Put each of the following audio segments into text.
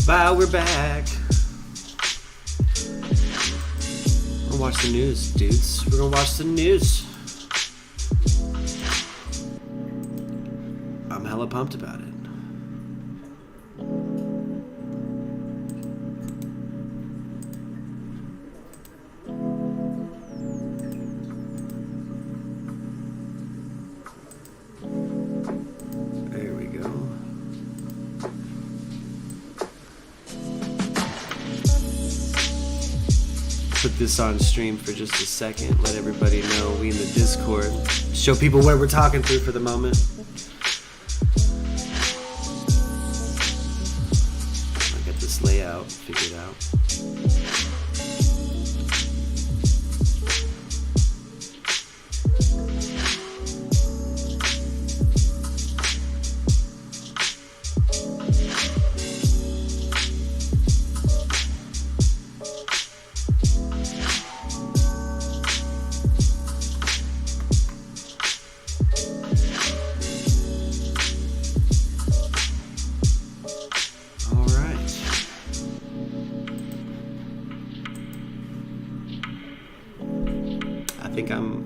Bye, we're back. We're gonna watch the news, dudes. We're gonna watch the news. I'm hella pumped about it. There we go. Put this on stream for just a second. Let everybody know we in the Discord. Show people what we're talking through for the moment. I got this layout figured out.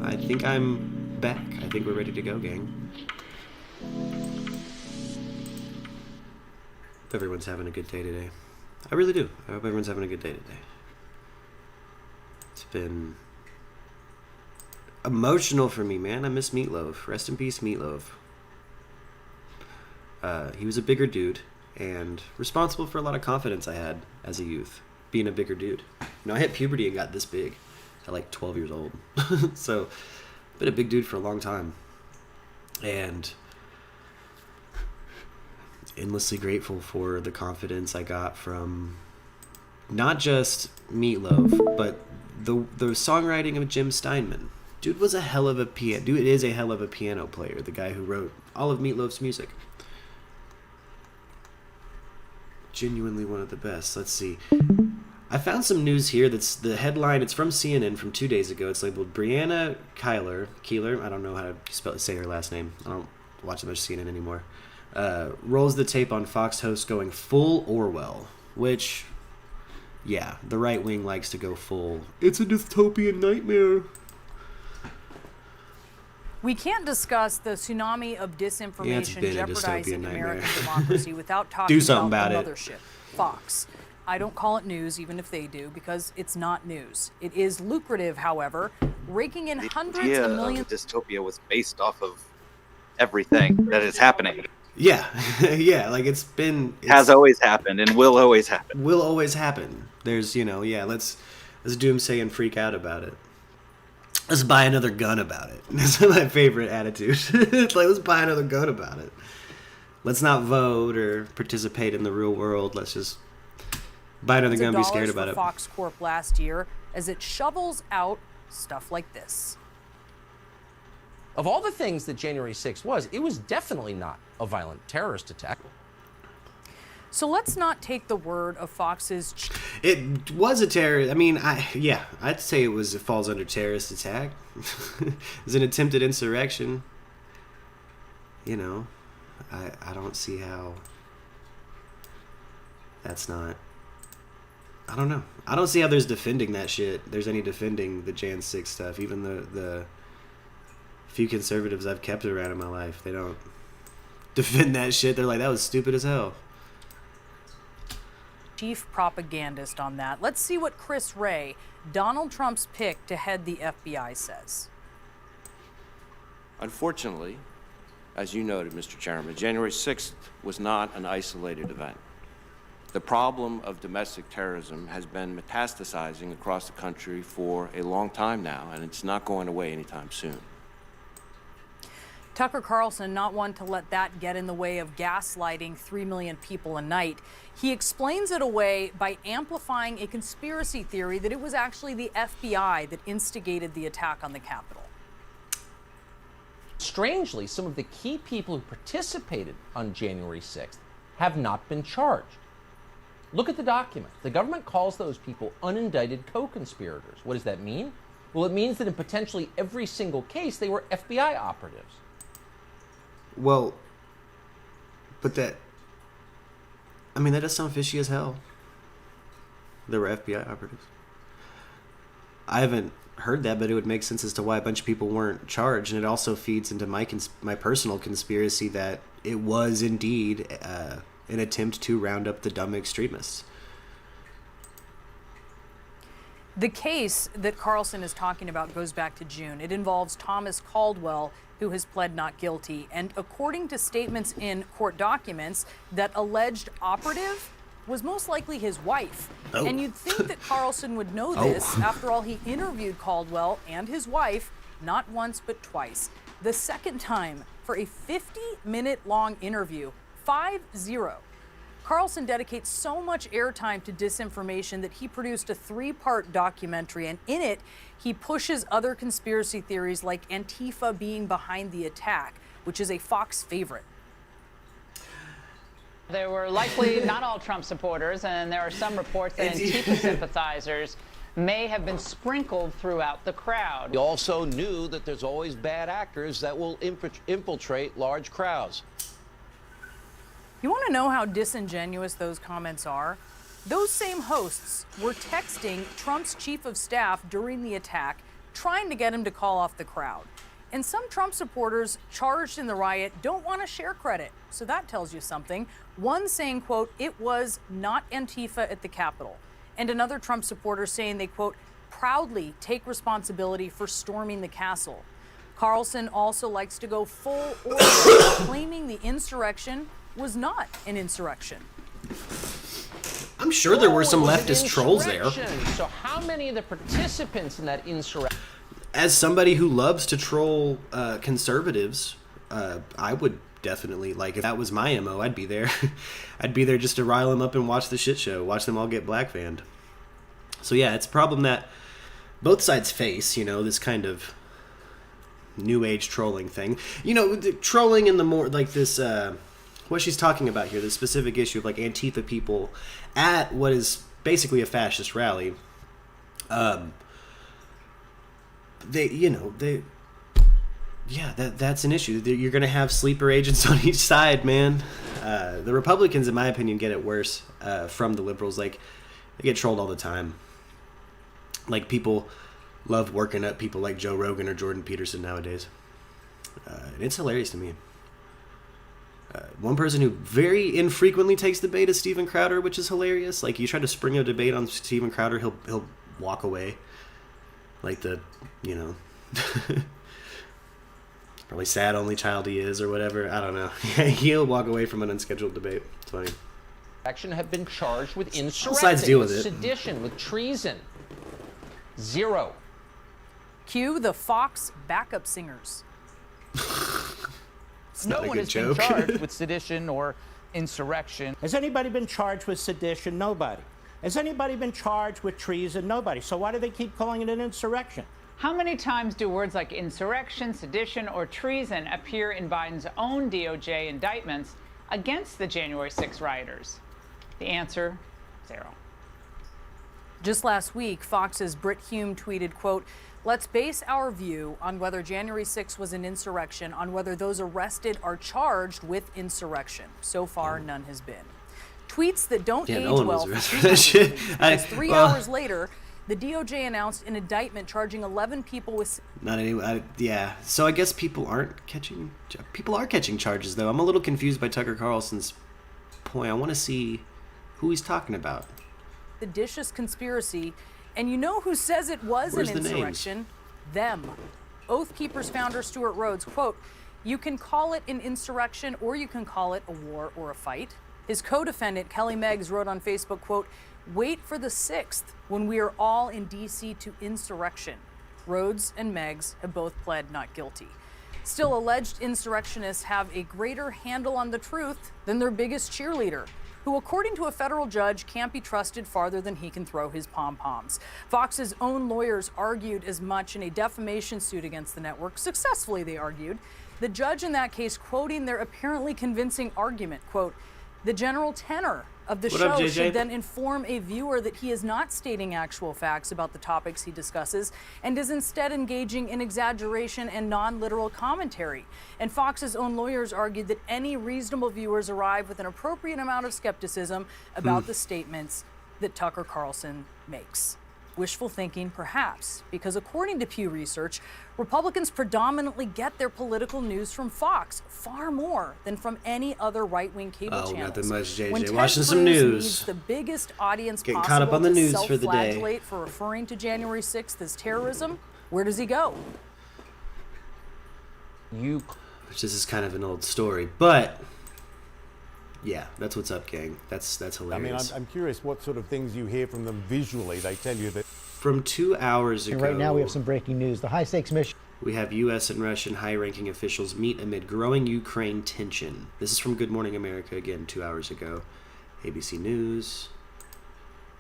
I think I'm back. I think we're ready to go, gang. Hope everyone's having a good day today. I really do. I hope everyone's having a good day today. It's been emotional for me, man. I miss Meatloaf. Rest in peace, Meatloaf. He was a bigger dude and responsible for a lot of confidence I had as a youth, being a bigger dude. You know, I hit puberty and got this big at like 12 years old. So, been a big dude for a long time. And endlessly grateful for the confidence I got from not just Meatloaf, but the songwriting of Jim Steinman. Dude was a hell of a Dude is a hell of a piano player. The guy who wrote all of Meatloaf's music. Genuinely one of the best. Let's see. I found some news here that's the headline. It's from CNN from 2 days ago. It's labeled Brianna Keeler. I don't know how to say her last name. I don't watch that much CNN anymore. Rolls the tape on Fox host going full Orwell, which, yeah, the right wing likes to go full. It's a dystopian nightmare. We can't discuss the tsunami of disinformation jeopardizing American democracy without talking about the mothership, Fox. I don't call it news, even if they do, because it's not news. It is lucrative, however, raking in hundreds of millions. The dystopia was based off of everything that is happening. Yeah, yeah, like it's has always happened and will always happen. Will always happen. There's, let's doomsay and freak out about it. Let's buy another gun about it. That's my favorite attitude. It's like, let's buy another gun about it. Let's not vote or participate in the real world. Let's just buy another gun and be scared about it. Fox Corp last year as it shovels out stuff like this. Of all the things that January 6th was, it was definitely not a violent terrorist attack. So let's not take the word of Fox's... It was a terrorist... I mean, I'd say it falls under terrorist attack. It was an attempted insurrection. I don't see how that's not... I don't know. I don't see how there's defending that shit. There's any defending the Jan 6 stuff. Even the few conservatives I've kept around in my life, they don't defend that shit. They're like, that was stupid as hell. Chief propagandist on that. Let's see what Chris Wray, Donald Trump's pick to head the FBI, says. Unfortunately, as you noted, Mr. Chairman, January 6th was not an isolated event. The problem of domestic terrorism has been metastasizing across the country for a long time now, and it's not going away anytime soon. Tucker Carlson, not one to let that get in the way of gaslighting 3 million people a night. He explains it away by amplifying a conspiracy theory that it was actually the FBI that instigated the attack on the Capitol. Strangely, some of the key people who participated on January 6th have not been charged. Look at the document. The government calls those people unindicted co-conspirators. What does that mean? Well, it means that in potentially every single case, they were FBI operatives. Well, but I mean, that does sound fishy as hell. There were FBI operatives. I haven't heard that, but it would make sense as to why a bunch of people weren't charged, and it also feeds into my personal conspiracy that it was indeed an attempt to round up the dumb extremists. The case that Carlson is talking about goes back to June. It involves Thomas Caldwell, who has pled not guilty. And according to statements in court documents, that alleged operative was most likely his wife. Oh. And you'd think that Carlson would know this. After all, he interviewed Caldwell and his wife not once but twice. The second time for a 50-minute long interview, 5-0. Carlson dedicates so much airtime to disinformation that he produced a 3-part documentary, and in it, he pushes other conspiracy theories like Antifa being behind the attack, which is a Fox favorite. There were likely not all Trump supporters, and there are some reports that Antifa sympathizers may have been sprinkled throughout the crowd. He also knew that there's always bad actors that will infiltrate large crowds. You want to know how disingenuous those comments are? Those same hosts were texting Trump's chief of staff during the attack, trying to get him to call off the crowd. And some Trump supporters charged in the riot don't want to share credit. So that tells you something. One saying, quote, "It was not Antifa at the Capitol." And another Trump supporter saying they, quote, "proudly take responsibility for storming the castle." Carlson also likes to go full order, claiming the insurrection was not an insurrection. I'm sure there were some leftist trolls there. So how many of the participants in that insurrection? As somebody who loves to troll conservatives, I would definitely, like, if that was my MO, I'd be there. I'd be there just to rile them up and watch the shit show, watch them all get black banned. So yeah, it's a problem that both sides face, you know, this kind of new age trolling thing. You know, the trolling in the more, like this, what she's talking about here, the specific issue of like Antifa people at what is basically a fascist rally. That's an issue. You're going to have sleeper agents on each side, man. The Republicans, in my opinion, get it worse from the liberals. Like, they get trolled all the time. Like, people love working up people like Joe Rogan or Jordan Peterson nowadays. And it's hilarious to me. One person who very infrequently takes the bait is Steven Crowder, which is hilarious. Like, you try to spring a debate on Steven Crowder, he'll walk away. Like the, you know, probably sad only child he is or whatever. I don't know. He'll walk away from an unscheduled debate. It's funny. Have been charged with insurrection, sides deal with it. sedition, with treason. 0. Cue the Fox backup singers. No one has been charged with sedition or insurrection. Has anybody been charged with sedition? Nobody. Has anybody been charged with treason? Nobody. So why do they keep calling it an insurrection? How many times do words like insurrection, sedition, or treason appear in Biden's own DOJ indictments against the January 6 rioters? The answer, 0. Just last week, Fox's Brit Hume tweeted, quote, "Let's base our view on whether January 6 was an insurrection on whether those arrested are charged with insurrection. So far, none has been." Tweets that don't age well for because 3 hours later, the DOJ announced an indictment charging 11 people with... Yeah. So I guess people are catching charges, though. I'm a little confused by Tucker Carlson's point. I want to see who he's talking about. Seditious conspiracy. And you know who says it was an insurrection? Them. Oath Keepers founder Stuart Rhodes, quote, "You can call it an insurrection or you can call it a war or a fight." His co-defendant, Kelly Meggs, wrote on Facebook, quote, "Wait for the 6th when we are all in D.C. to insurrection." Rhodes and Meggs have both pled not guilty. Still, alleged insurrectionists have a greater handle on the truth than their biggest cheerleader, who, according to a federal judge, can't be trusted farther than he can throw his pom-poms. Fox's own lawyers argued as much in a defamation suit against the network. Successfully, they argued. The judge in that case quoting their apparently convincing argument, quote, "The general tenor of the show should then inform a viewer that he is not stating actual facts about the topics he discusses and is instead engaging in exaggeration and non-literal commentary. And Fox's own lawyers argued that any reasonable viewers arrive with an appropriate amount of skepticism about the statements that Tucker Carlson makes. Wishful thinking, perhaps, because according to Pew Research, Republicans predominantly get their political news from Fox, far more than from any other right-wing cable channels. Not that much, JJ. When Ted Watching some Cruz news. Needs the biggest audience Getting possible caught up on the to news for the day. self-flagellate for referring to January 6th as terrorism, where does he go? Which this is kind of an old story, but yeah, that's what's up, gang. That's hilarious. I mean, I'm curious what sort of things you hear from them visually. They tell you that. From 2 hours ago. And right now we have some breaking news. The high-stakes mission. We have U.S. and Russian high-ranking officials meet amid growing Ukraine tension. This is from Good Morning America, again, 2 hours ago. ABC News.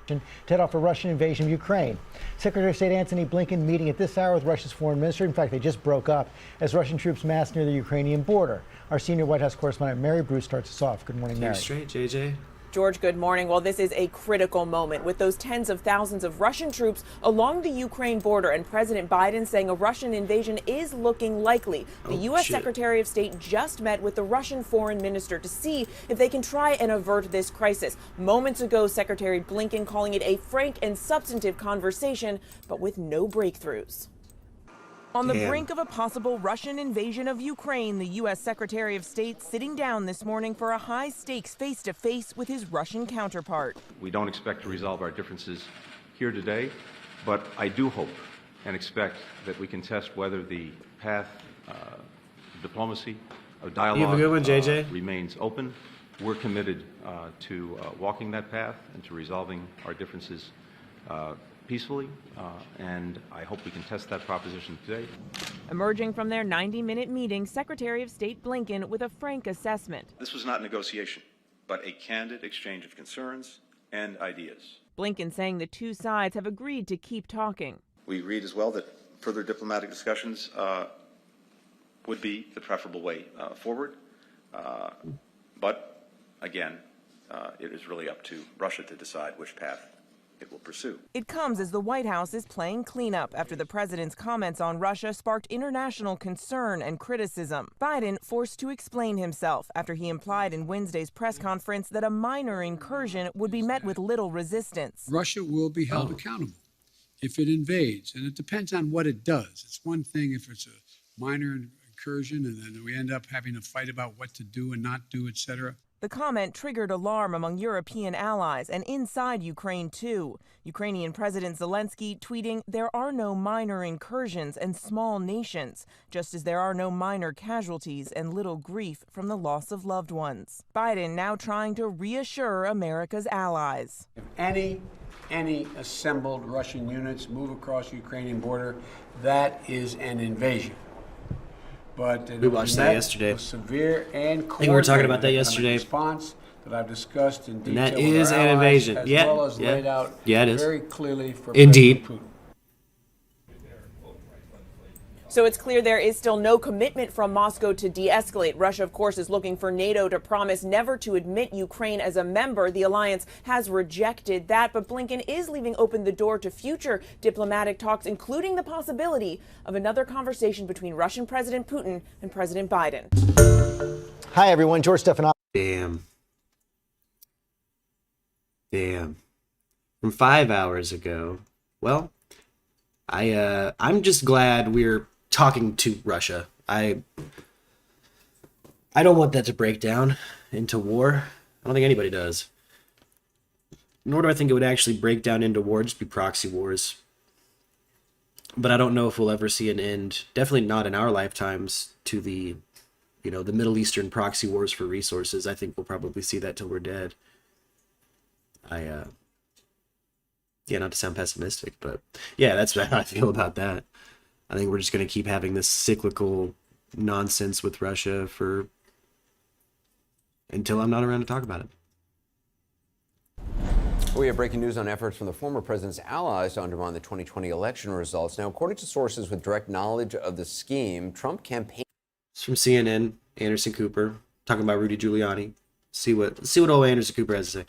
To head off a Russian invasion of Ukraine. Secretary of State Antony Blinken meeting at this hour with Russia's foreign minister. In fact, they just broke up as Russian troops massed near the Ukrainian border. Our senior White House correspondent Mary Bruce starts us off. Good morning, Mary. Straight, JJ. George, good morning. Well, this is a critical moment with those tens of thousands of Russian troops along the Ukraine border and President Biden saying a Russian invasion is looking likely. The U.S. Secretary of State just met with the Russian foreign minister to see if they can try and avert this crisis. Moments ago, Secretary Blinken calling it a frank and substantive conversation, but with no breakthroughs. On the brink of a possible Russian invasion of Ukraine, the U.S. Secretary of State sitting down this morning for a high-stakes face-to-face with his Russian counterpart. We don't expect to resolve our differences here today, but I do hope and expect that we can test whether the path of diplomacy, of dialogue, remains open. We're committed to walking that path and to resolving our differences peacefully, and I hope we can test that proposition today. Emerging from their 90-minute meeting, Secretary of State Blinken with a frank assessment. This was not negotiation, but a candid exchange of concerns and ideas. Blinken saying the two sides have agreed to keep talking. We agreed as well that further diplomatic discussions would be the preferable way forward, but again, it is really up to Russia to decide which path it will pursue. It comes as the White House is playing cleanup after the president's comments on Russia sparked international concern and criticism. Biden forced to explain himself after he implied in Wednesday's press conference that a minor incursion would be met with little resistance. Russia will be held accountable if it invades, and it depends on what it does. It's one thing if it's a minor incursion and then we end up having a fight about what to do and not do, etc. The comment triggered alarm among European allies and inside Ukraine, too. Ukrainian President Zelensky tweeting, "There are no minor incursions and small nations, just as there are no minor casualties and little grief from the loss of loved ones." Biden now trying to reassure America's allies. If any assembled Russian units move across the Ukrainian border, that is an invasion. But we watched that yesterday. Severe and I think we were talking about that yesterday. Response that I've discussed in detail. And that is an invasion. As well as laid out it is. Very clearly for Indeed. President Putin. So it's clear there is still no commitment from Moscow to de-escalate. Russia, of course, is looking for NATO to promise never to admit Ukraine as a member. The alliance has rejected that, but Blinken is leaving open the door to future diplomatic talks, including the possibility of another conversation between Russian President Putin and President Biden. Hi, everyone. George Stephanopoulos. Damn. From 5 hours ago. Well, I'm just glad we're talking to Russia. I don't want that to break down into war. I don't think anybody does. Nor do I think it would actually break down into war, just be proxy wars. But I don't know if we'll ever see an end, definitely not in our lifetimes, to the Middle Eastern proxy wars for resources. I think we'll probably see that till we're dead. Not to sound pessimistic, but yeah, that's how I feel about that. I think we're just going to keep having this cyclical nonsense with Russia until I'm not around to talk about it. We have breaking news on efforts from the former president's allies to undermine the 2020 election results. Now, according to sources with direct knowledge of the scheme, Trump campaign. It's from CNN, Anderson Cooper, talking about Rudy Giuliani. See what old Anderson Cooper has to say.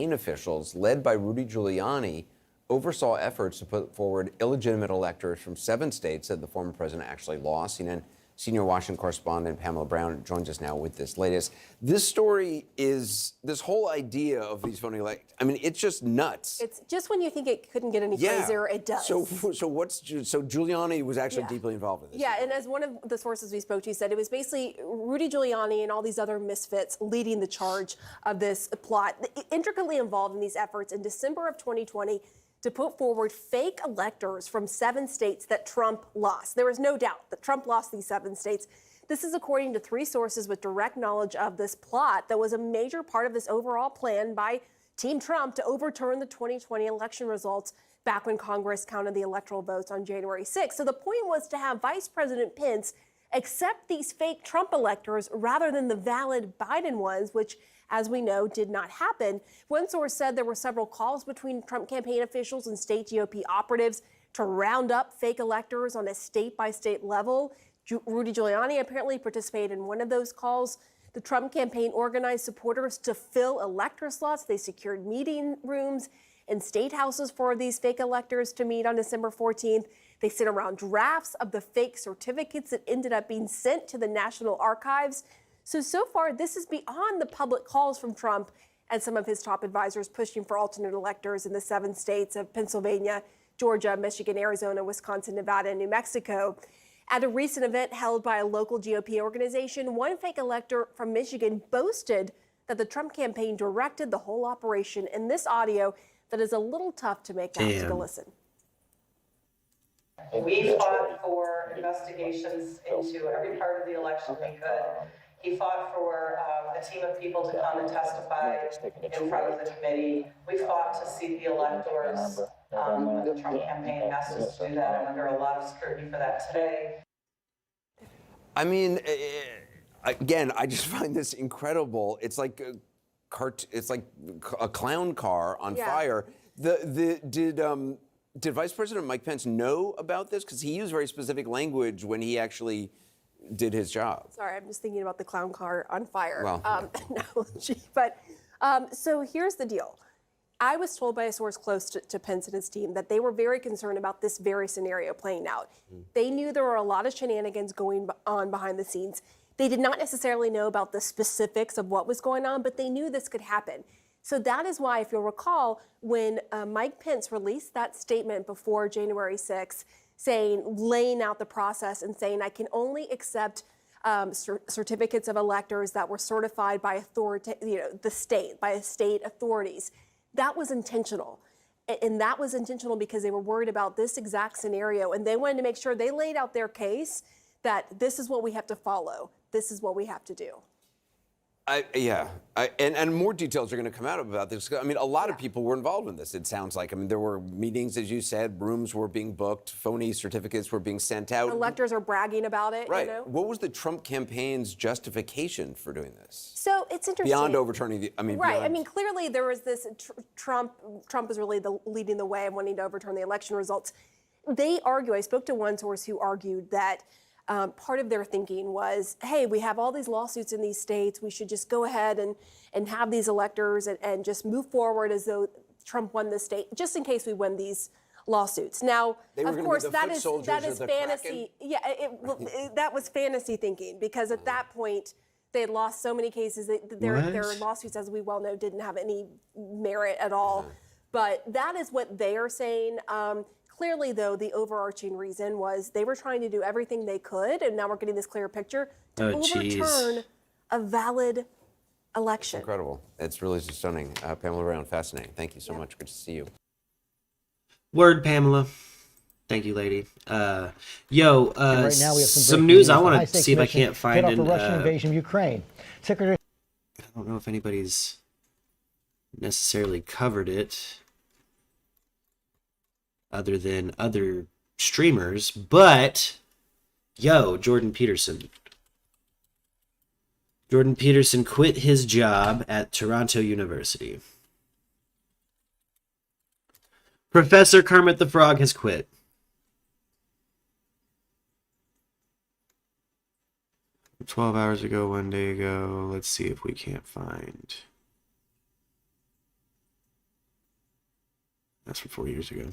officials led by Rudy Giuliani oversaw efforts to put forward illegitimate electors from 7 states that the former president actually lost. CNN senior Washington correspondent Pamela Brown joins us now with this latest. This story is this whole idea of these phony it's just nuts. It's just when you think it couldn't get any crazier, it does. So Giuliani was actually deeply involved in this. Yeah, and as one of the sources we spoke to said, it was basically Rudy Giuliani and all these other misfits leading the charge of this plot, intricately involved in these efforts in December of 2020 to put forward fake electors from 7 states that Trump lost. There is no doubt that Trump lost these 7 states. This is according to 3 sources with direct knowledge of this plot that was a major part of this overall plan by Team Trump to overturn the 2020 election results back when Congress counted the electoral votes on January 6th. So the point was to have Vice President Pence accept these fake Trump electors rather than the valid Biden ones, which, as we know, did not happen. One source said there were several calls between Trump campaign officials and state GOP operatives to round up fake electors on a state-by-state level. Rudy Giuliani apparently participated in one of those calls. The Trump campaign organized supporters to fill elector slots. They secured meeting rooms in state houses for these fake electors to meet on December 14th. They sent around drafts of the fake certificates that ended up being sent to the National Archives. So far, this is beyond the public calls from Trump and some of his top advisors pushing for alternate electors in the 7 states of Pennsylvania, Georgia, Michigan, Arizona, Wisconsin, Nevada, and New Mexico. At a recent event held by a local GOP organization, one fake elector from Michigan boasted that the Trump campaign directed the whole operation in this audio that is a little tough to make out. Take a listen. We fought for investigations into every part of the election we could. He fought for a team of people to come and testify in front of the committee. We fought to see the electors. The Trump campaign asked us to do that. I'm under a lot of scrutiny for that today. I mean, again, I just find this incredible. It's like a clown car on fire. Did Vice President Mike Pence know about this? Because he used very specific language when he actually did his job. Sorry, I'm just thinking about the clown car on fire. Well, so here's the deal. I was told by a source close to Pence and his team that they were very concerned about this very scenario playing out. They knew there were a lot of shenanigans going on behind the scenes. They did not necessarily know about the specifics of what was going on, but they knew this could happen. So that is why, if you'll recall, when Mike Pence released that statement before January 6th, laying out the process and saying, I can only accept certificates of electors that were certified by by state authorities. That was intentional. And that was intentional because they were worried about this exact scenario. And they wanted to make sure they laid out their case that this is what we have to follow. This is what we have to do. And more details are going to come out about this. I mean, a lot of people were involved in this, it sounds like. I mean, there were meetings, as you said, rooms were being booked, phony certificates were being sent out. Electors are bragging about it. Right. You know? What was the Trump campaign's justification for doing this? So it's interesting. Beyond overturning the, right. Beyond... I mean, clearly there was this, Trump is really leading the way of wanting to overturn the election results. They argue, I spoke to one source who argued that part of their thinking was, hey, we have all these lawsuits in these states. We should just go ahead and have these electors and just move forward as though Trump won the state, just in case we win these lawsuits. Now, of course, that is fantasy. Yeah, that was fantasy thinking, because at that point, they had lost so many cases. Their lawsuits, as we well know, didn't have any merit at all. But that is what they are saying. Clearly, though, the overarching reason was they were trying to do everything they could, and now we're getting this clear picture, to overturn a valid election. It's incredible. It's really stunning. Pamela Brown, fascinating. Thank you so much. Good to see you. Word, Pamela. Thank you, lady. Right now we have some news. I want to see if I can't find a Russian invasion of Ukraine. Secretary. I don't know if anybody's necessarily covered it, other than other streamers, but Jordan Peterson. Jordan Peterson quit his job at Toronto University. Professor Kermit the Frog has quit. "12 hours ago, 1 day ago." Let's see if we can't find. That's from 4 years ago.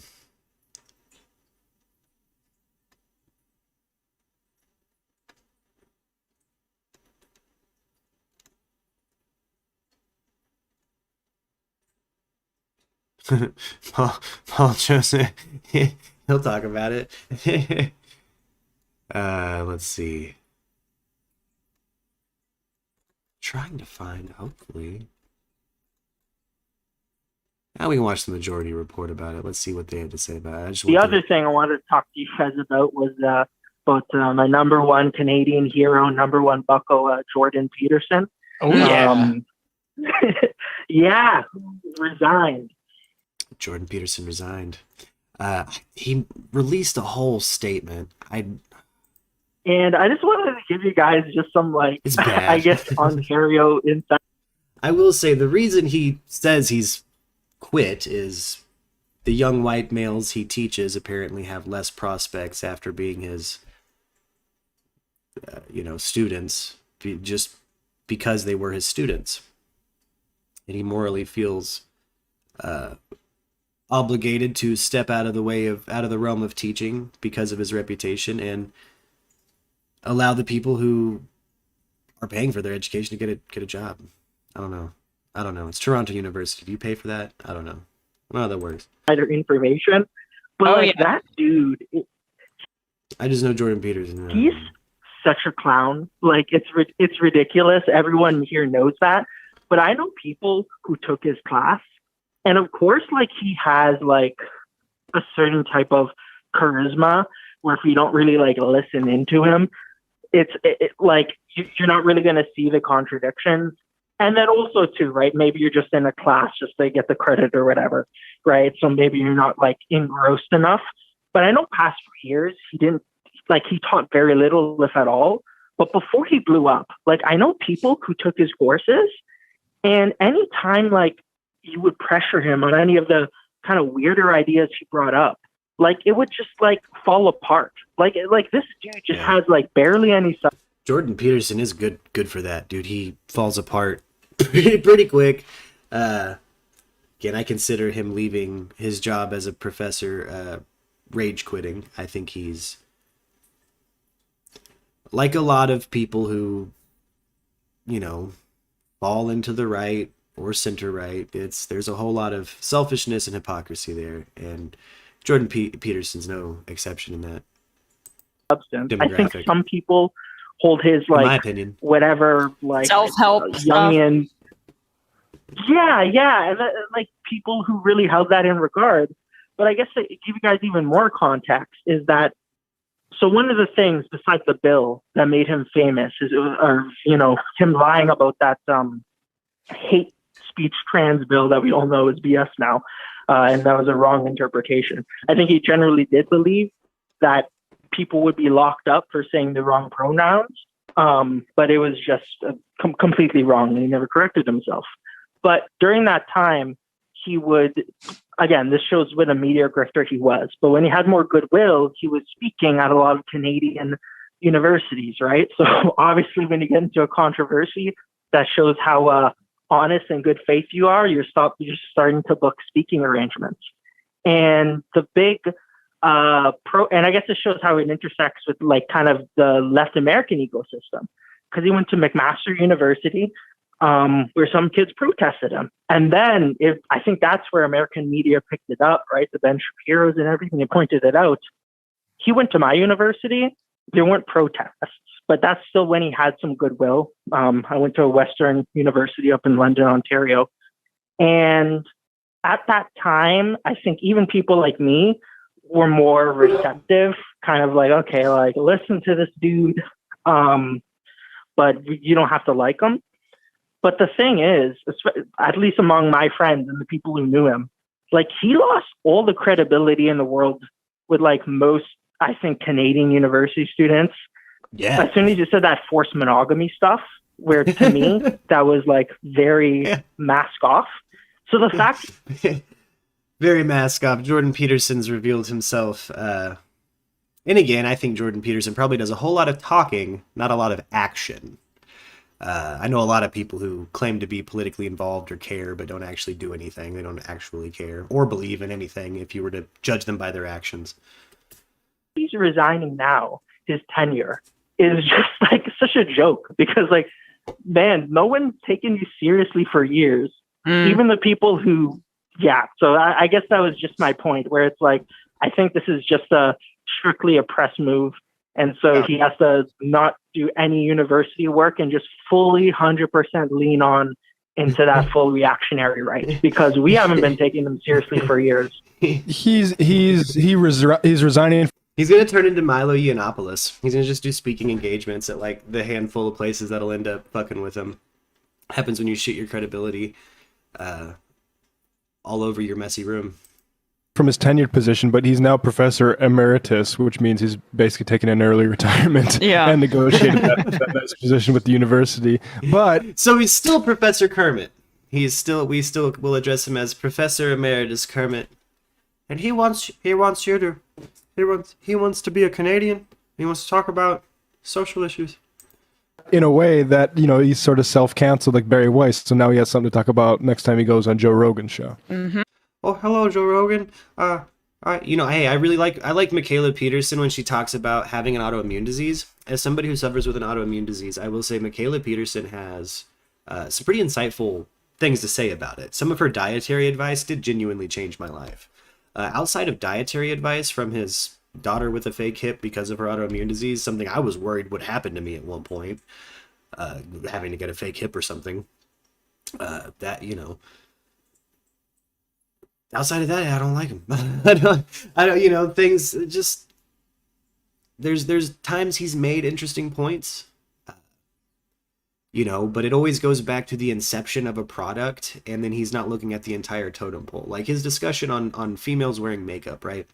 Paul Joseph, he'll talk about it. Let's see. Trying to find, hopefully. Now we can watch the Majority Report about it. Let's see what they had to say about it. The other thing I wanted to talk to you guys about was about my number one Canadian hero, number one bucko, Jordan Peterson. Oh, yeah. Yeah, resigned. Jordan Peterson resigned. He released a whole statement. And I just wanted to give you guys just some, like, it's bad. I guess, Ontario insight. I will say the reason he says he's quit is the young white males he teaches apparently have less prospects after being his, students, just because they were his students. And he morally feels obligated to step out of the realm of teaching because of his reputation and allow the people who are paying for their education to get a job. I don't know. It's Toronto University. Do you pay for that? I don't know. I don't know how that works. Other information, but that dude. I just know Jordan Peterson. He's such a clown. Like, it's ridiculous. Everyone here knows that. But I know people who took his class, and of course, like, he has like a certain type of charisma where if you don't really like listen into him, it's like you're not really going to see the contradictions. And then also too, right? Maybe you're just in a class just to get the credit or whatever, right? So maybe you're not like engrossed enough. But I know past 4 years, he taught very little, if at all. But before he blew up, like, I know people who took his courses, and anytime like you would pressure him on any of the kind of weirder ideas he brought up, like, it would just like fall apart. Like this dude just has like barely any stuff. Jordan Peterson is good for that, dude. He falls apart pretty quick. Again, I consider him leaving his job as a professor rage quitting. I think he's like a lot of people who, fall into the right or center right. There's a whole lot of selfishness and hypocrisy there, and Jordan Peterson's no exception in that. Substance. I think some people hold his, like, in my opinion, whatever, like, self-help Jungian. Yeah, and like people who really held that in regard. But I guess to give you guys even more context is that, so one of the things besides the bill that made him famous is, him lying about that hate speech trans bill that we all know is BS now, and that was a wrong interpretation. I think he generally did believe that people would be locked up for saying the wrong pronouns, but it was just completely wrong, and he never corrected himself. But during that time, he would, again, this shows what a media grifter he was, but when he had more goodwill, he was speaking at a lot of Canadian universities, right? So obviously when you get into a controversy, that shows how honest and good faith you are. You're starting to book speaking arrangements. And the big and I guess it shows how it intersects with like kind of the left American ecosystem, because he went to McMaster University, where some kids protested him. And then I think that's where American media picked it up, right? The Ben Shapiro's and everything, they pointed it out. He went to my university. There weren't protests, but that's still when he had some goodwill. I went to a Western university up in London, Ontario. And at that time, I think even people like me were more receptive, kind of like, okay, like, listen to this dude, but you don't have to like him. But the thing is, at least among my friends and the people who knew him, like, he lost all the credibility in the world with like most, I think, Canadian university students. Yeah. As soon as you said that forced monogamy stuff, where to me, that was like very mask off. So the fact... Very mask off. Jordan Peterson's revealed himself. And again, I think Jordan Peterson probably does a whole lot of talking, not a lot of action. I know a lot of people who claim to be politically involved or care, but don't actually do anything. They don't actually care or believe in anything if you were to judge them by their actions. He's resigning now. His tenure is just like such a joke because, like, man, no one's taken you seriously for years. Even the people who, So I guess that was just my point, where it's like, I think this is just strictly a press move. And so he has to not do any university work and just fully 100% lean on into that full reactionary right, because we haven't been taking them seriously for years. He's resigning. He's going to turn into Milo Yiannopoulos. He's going to just do speaking engagements at like the handful of places that'll end up fucking with him. Happens when you shit your credibility all over your messy room. From his tenured position, but he's now professor emeritus, which means he's basically taken an early retirement and negotiated that position with the university. But so he's still Professor Kermit. We still will address him as Professor Emeritus Kermit, and he wants to be a Canadian. He wants to talk about social issues. In a way that, he's sort of self-canceled like Barry Weiss, so now he has something to talk about next time he goes on Joe Rogan's show. Mm-hmm. Oh, hello, Joe Rogan. I like Michaela Peterson when she talks about having an autoimmune disease. As somebody who suffers with an autoimmune disease, I will say Michaela Peterson has some pretty insightful things to say about it. Some of her dietary advice did genuinely change my life. Outside of dietary advice from his daughter with a fake hip because of her autoimmune disease, something I was worried would happen to me at one point, having to get a fake hip or something. Outside of that, I don't like him. I don't, things just, there's times he's made interesting points, but it always goes back to the inception of a product, and then he's not looking at the entire totem pole. Like his discussion on females wearing makeup, right?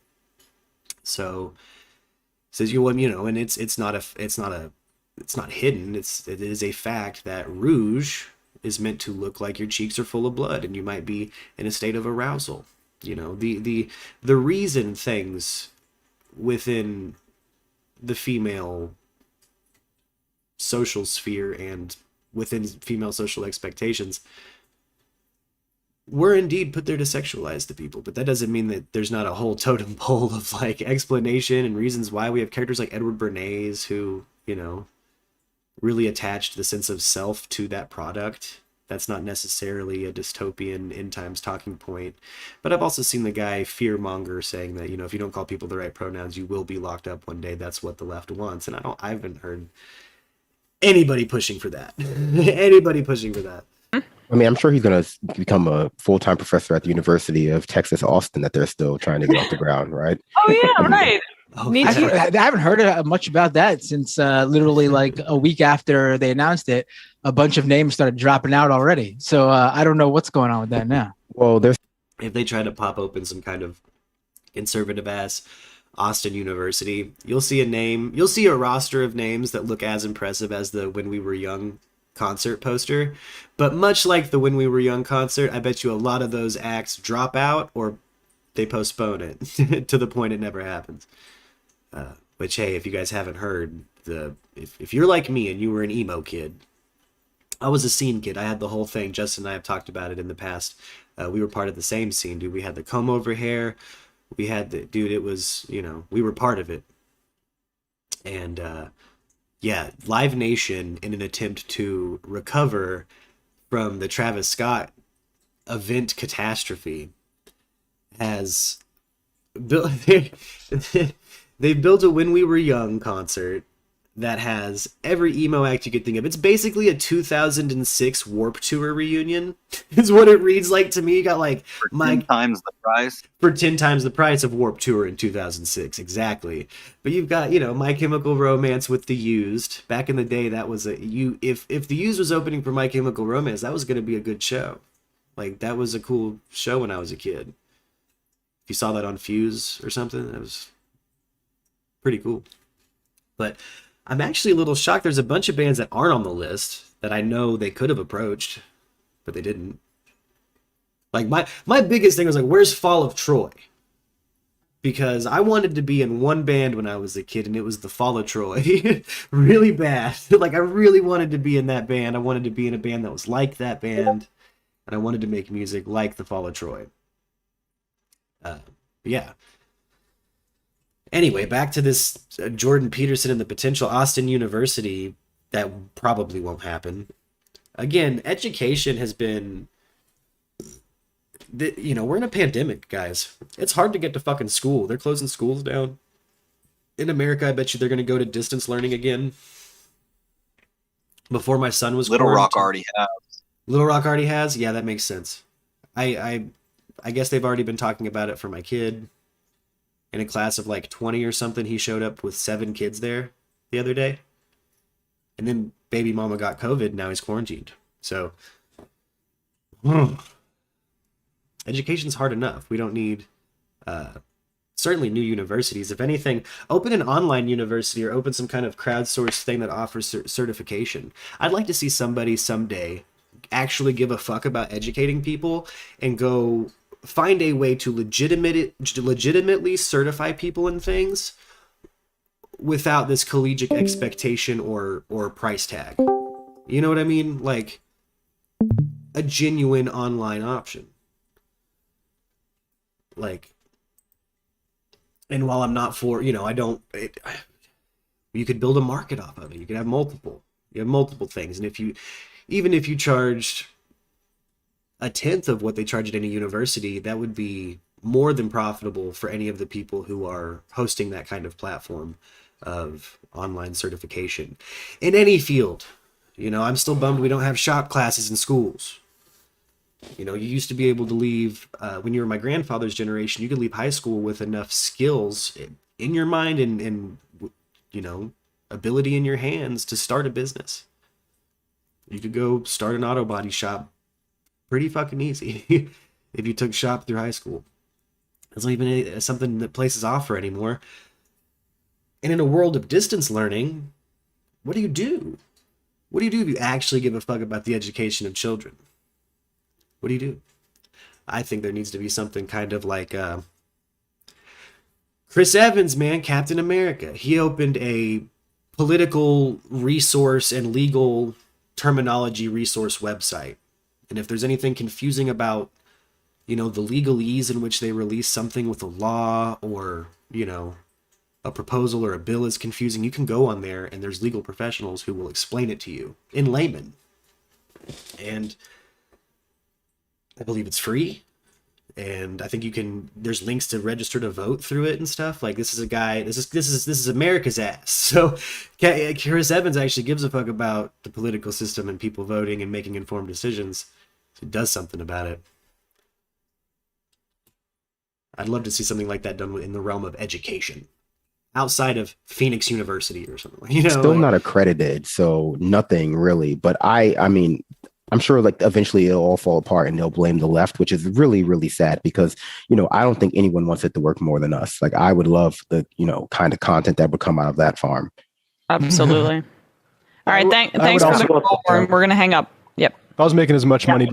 So says and it's not hidden. It is a fact that rouge is meant to look like your cheeks are full of blood and you might be in a state of arousal. The reason things within the female social sphere and within female social expectations were indeed put there to sexualize the people, but that doesn't mean that there's not a whole totem pole of like explanation and reasons why. We have characters like Edward Bernays who, really attached the sense of self to that product. That's not necessarily a dystopian end times talking point. But I've also seen the guy fearmonger saying that, if you don't call people the right pronouns, you will be locked up one day. That's what the left wants. And I haven't heard anybody pushing for that. I mean, I'm sure he's going to become a full-time professor at the University of Texas, Austin, that they're still trying to get off the ground, right? Oh, yeah, right. I haven't heard much about that since literally like a week after they announced it. A bunch of names started dropping out already. So I don't know what's going on with that now. Well, if they try to pop open some kind of conservative-ass Austin University, you'll see a roster of names that look as impressive as the When We Were Young concert poster. But much like the When We Were Young concert, I bet you a lot of those acts drop out or they postpone it to the point it never happens. Which, hey, if you guys haven't heard, if you're like me and you were an emo kid, I was a scene kid. I had the whole thing. Justin and I have talked about it in the past. We were part of the same scene, dude. We had the comb over hair. We had it was, we were part of it. And, Live Nation, in an attempt to recover from the Travis Scott event catastrophe, has built... They've built a When We Were Young concert that has every emo act you could think of. It's basically a 2006 Warped Tour reunion, is what it reads like to me. You got like for 10 times the price. For 10 times the price of Warped Tour in 2006, exactly. But you've got, My Chemical Romance with The Used. Back in the day, that was if The Used was opening for My Chemical Romance, that was going to be a good show. Like, that was a cool show when I was a kid. If you saw that on Fuse or something, that was pretty cool. But I'm actually a little shocked. There's a bunch of bands that aren't on the list that I know they could have approached, but they didn't. Like my biggest thing was like, where's Fall of Troy? because I wanted to be in one band when I was a kid, and it was the Fall of Troy. Really bad. Like, I really wanted to be in that band. I wanted to be in a band that was like that band, and I wanted to make music like the Fall of Troy. Yeah. Anyway, back to this Jordan Peterson and the potential Austin University. That probably won't happen. Again, education has been... we're in a pandemic, guys. It's hard to get to fucking school. They're closing schools down. In America, I bet you they're going to go to distance learning again. Before my son was Little Rock already has. Little Rock already has? Yeah, that makes sense. I guess they've already been talking about it for my kid. In a class of like 20 or something, he showed up with 7 kids there the other day. And then baby mama got COVID, now he's quarantined. So, education's hard enough. We don't need, certainly new universities. If anything, open an online university or open some kind of crowdsourced thing that offers certification. I'd like to see somebody someday actually give a fuck about educating people and go find a way to legitimately certify people in things without this collegiate expectation or price tag. You know what I mean? Like a genuine online option. Like, and while I'm not for, you could build a market off of it. You could have multiple. You have multiple things. And even if you charged 1/10 of what they charge at any university, that would be more than profitable for any of the people who are hosting that kind of platform of online certification in any field. I'm still bummed we don't have shop classes in schools. You used to be able to leave, when you were my grandfather's generation, you could leave high school with enough skills in your mind and ability in your hands to start a business. You could go start an auto body shop pretty fucking easy if you took shop through high school. It's not even something that places offer anymore. And in a world of distance learning, what do you do? What do you do if you actually give a fuck about the education of children? What do you do? I think there needs to be something kind of like Chris Evans, man, Captain America. He opened a political resource and legal terminology resource website. And if there's anything confusing about, the legalese in which they release something with a law or, a proposal or a bill is confusing, you can go on there and there's legal professionals who will explain it to you in layman. And I believe it's free. And I think there's links to register to vote through it and stuff. Like, this is America's ass. So Chris Evans actually gives a fuck about the political system and people voting and making informed decisions. So it does something about it. I'd love to see something like that done in the realm of education. Outside of Phoenix University or something, Still not accredited, so nothing really. But I mean, I'm sure like eventually it'll all fall apart and they'll blame the left, which is really, really sad because, I don't think anyone wants it to work more than us. Like, I would love the, kind of content that would come out of that farm. Absolutely. All right. Thanks for the call. We're going to hang up. Yep. If I was making as much money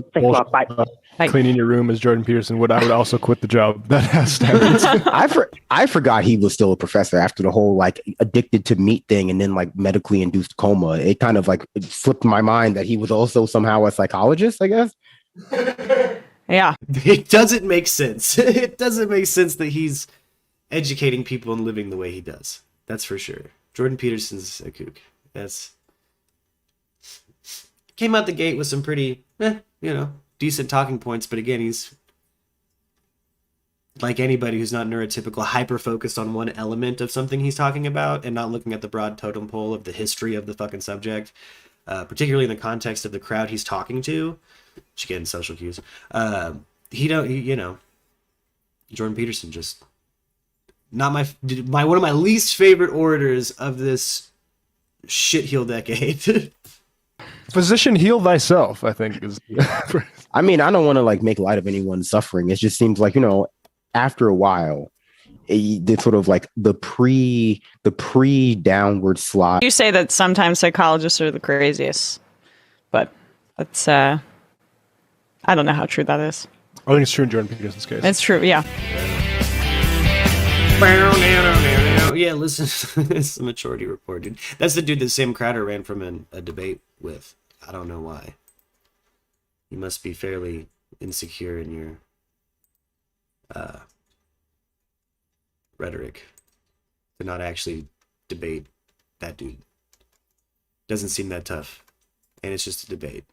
cleaning your room as Jordan Peterson would, I would also quit the job. That has standards. I forgot he was still a professor after the whole like addicted to meat thing and then like medically induced coma. It kind of like it slipped my mind that he was also somehow a psychologist, I guess. Yeah. It doesn't make sense. It doesn't make sense that he's educating people and living the way he does. That's for sure. Jordan Peterson's a kook. Came out the gate with some pretty, decent talking points, but again, he's like anybody who's not neurotypical, hyper-focused on one element of something he's talking about and not looking at the broad totem pole of the history of the fucking subject, particularly in the context of the crowd he's talking to, which again, social cues. Jordan Peterson just not my one of my least favorite orators of this shitheel decade. Physician, heal thyself, I think is. I mean, I don't want to like make light of anyone's suffering. It just seems like, after a while, the sort of like the pre downward slide. You say that sometimes psychologists are the craziest, but that's I don't know how true that is. I think it's true in Jordan Peterson's case. It's true, yeah. Yeah, listen, it's the Majority Report, dude. That's the dude that Sam Crowder ran from a debate with. I don't know why. You must be fairly insecure in your rhetoric to not actually debate that dude. Doesn't seem that tough. And it's just a debate.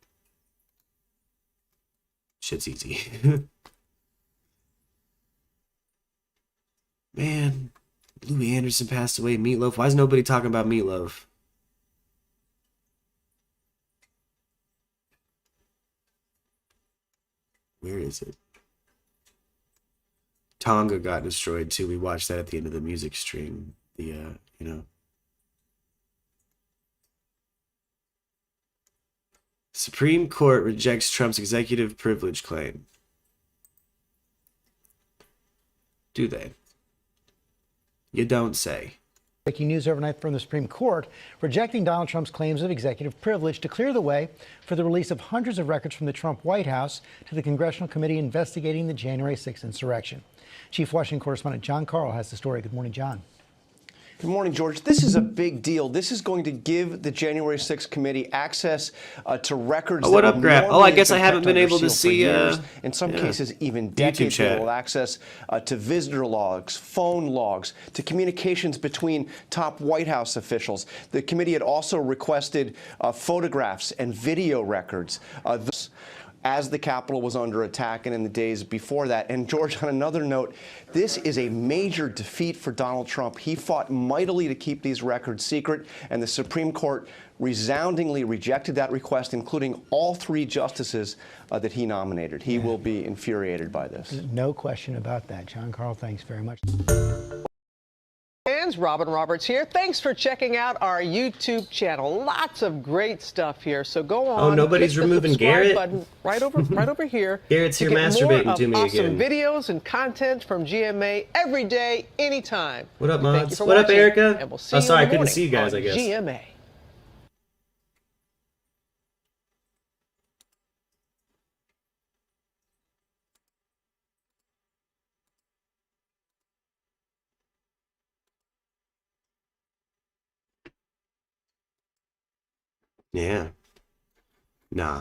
Shit's easy. Man, Louis Anderson passed away. Meatloaf. Why is nobody talking about Meatloaf? Where is it? Tonga got destroyed too. We watched that at the end of the music stream. Supreme Court rejects Trump's executive privilege claim. Do they? You don't say. Breaking news overnight from the Supreme Court rejecting Donald Trump's claims of executive privilege to clear the way for the release of hundreds of records from the Trump White House to the congressional committee investigating the January 6th insurrection. Chief Washington correspondent John Carl has the story. Good morning, John. Good morning, George. This is a big deal. This is going to give the January 6th committee access to records. Oh, what up, Grab? Oh, I guess I haven't been able to see. Years, in some cases, even decades. They will access to visitor logs, phone logs, to communications between top White House officials. The committee had also requested photographs and video records. As the Capitol was under attack and in the days before that. And George, on another note, this is a major defeat for Donald Trump. He fought mightily to keep these records secret, and the Supreme Court resoundingly rejected that request, including all three justices that he nominated. He will be infuriated by this. No question about that. John Carl, thanks very much. Robin Roberts here. Thanks for checking out our YouTube channel. Lots of great stuff here. So go on. Oh, nobody's removing Garrett? Button right over here. Garrett's here masturbating to me awesome again. Videos and content from GMA every day, anytime. What up, Thank you mods? for What up, watching, Erica? and we'll see Oh, you sorry, in I the couldn't see you guys, on I guess. GMA. Yeah. Nah.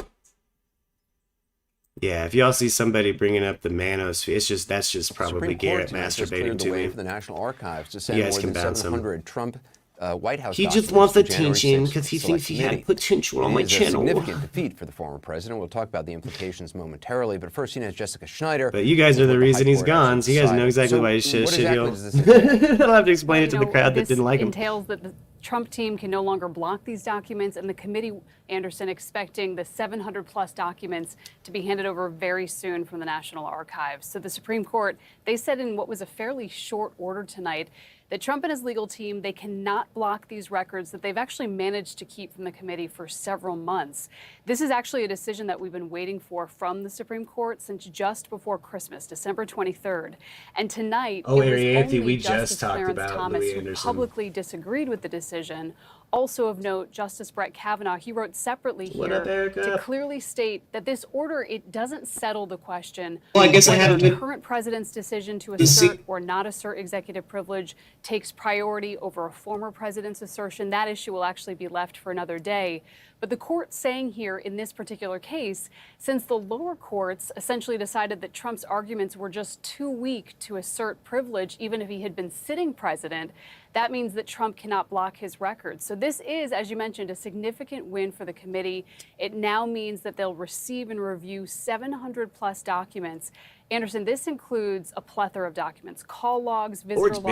Yeah, if y'all see somebody bringing up the manosphere, that's just probably Garrett masturbating to me. For the National Archives to send You guys more can than bounce 700 Trump White House. He just wants attention because he thinks he had potential on my channel. A significant defeat for the former president. We'll talk about the implications momentarily, but first, CNN's Jessica Schneider. But you guys are the reason he's gone, so you guys know exactly why he's shit. I'll have to explain it to the crowd that didn't like him. This entails that the Trump team can no longer block these documents, and the committee, Anderson, expecting the 700-plus documents to be handed over very soon from the National Archives. So the Supreme Court, they said in what was a fairly short order tonight that Trump and his legal team, they cannot block these records that they've actually managed to keep from the committee for several months. This is actually a decision that we've been waiting for from the Supreme Court since just before Christmas, December 23rd. And tonight, we just talked Clarence about Thomas Louis who Anderson. publicly disagreed with the decision. Also of note, Justice Brett Kavanaugh, he wrote separately here to clearly state that this order, it doesn't settle the question I guess I haven't the been current president's decision to assert or not assert executive privilege takes priority over a former president's assertion. That issue will actually be left for another day. But the court saying here in this particular case, since the lower courts essentially decided that Trump's arguments were just too weak to assert privilege, even if he had been sitting president, that means that Trump cannot block his record. So this is, as you mentioned, a significant win for the committee. It now means that they'll receive and review 700 plus documents. Anderson, this includes a plethora of documents, call logs, visitor logs from the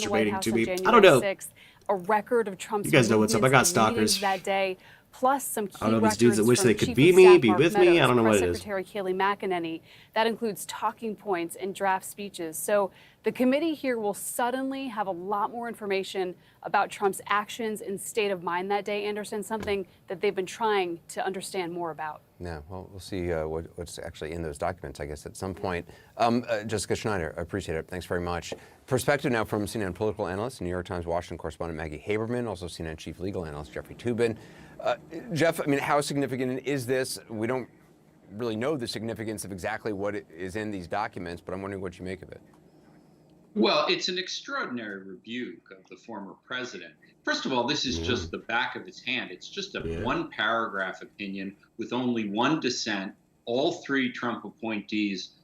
White House on January 6th, a record of Trump's You guys know what's up. I got stalkers. that day, plus some key I don't know, these records dudes that wish from they could Chief be of me, Staff be Mark with me. Meadows, I don't know what Press it is. Secretary Kayleigh McEnany. That includes talking points and draft speeches. So the committee here will suddenly have a lot more information about Trump's actions and state of mind that day, Anderson, something that they've been trying to understand more about. Yeah, well, we'll see what's actually in those documents, I guess, at some point. Jessica Schneider, I appreciate it. Thanks very much. Perspective now from CNN political analyst, New York Times Washington correspondent Maggie Haberman, also CNN chief legal analyst Jeffrey Toobin. Jeff, I mean, how significant is this? We don't really know the significance of exactly what is in these documents, but I'm wondering what you make of it. Well, it's an extraordinary rebuke of the former president. First of all, this is just the back of his hand. It's just a one-paragraph opinion with only one dissent, all three Trump appointees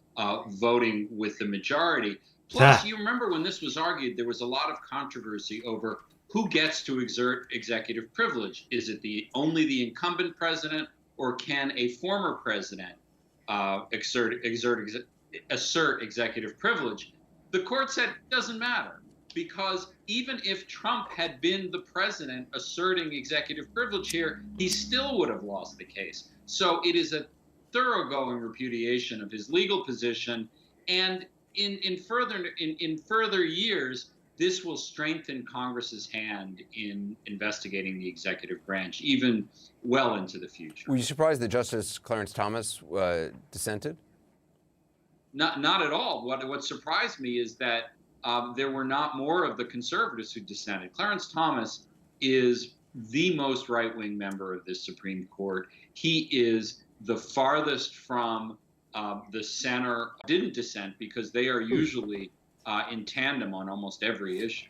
voting with the majority. Plus, you remember when this was argued, there was a lot of controversy over who gets to exert executive privilege. Is it only the incumbent president, or can a former president assert executive privilege? The court said it doesn't matter, because even if Trump had been the president asserting executive privilege here, he still would have lost the case. So it is a thoroughgoing repudiation of his legal position, and in further years, this will strengthen Congress's hand in investigating the executive branch, even well into the future. Were you surprised that Justice Clarence Thomas dissented? Not at all. What surprised me is that there were not more of the conservatives who dissented. Clarence Thomas is the most right-wing member of this Supreme Court. He is the farthest from the center. Didn't dissent because they are usually in tandem on almost every issue.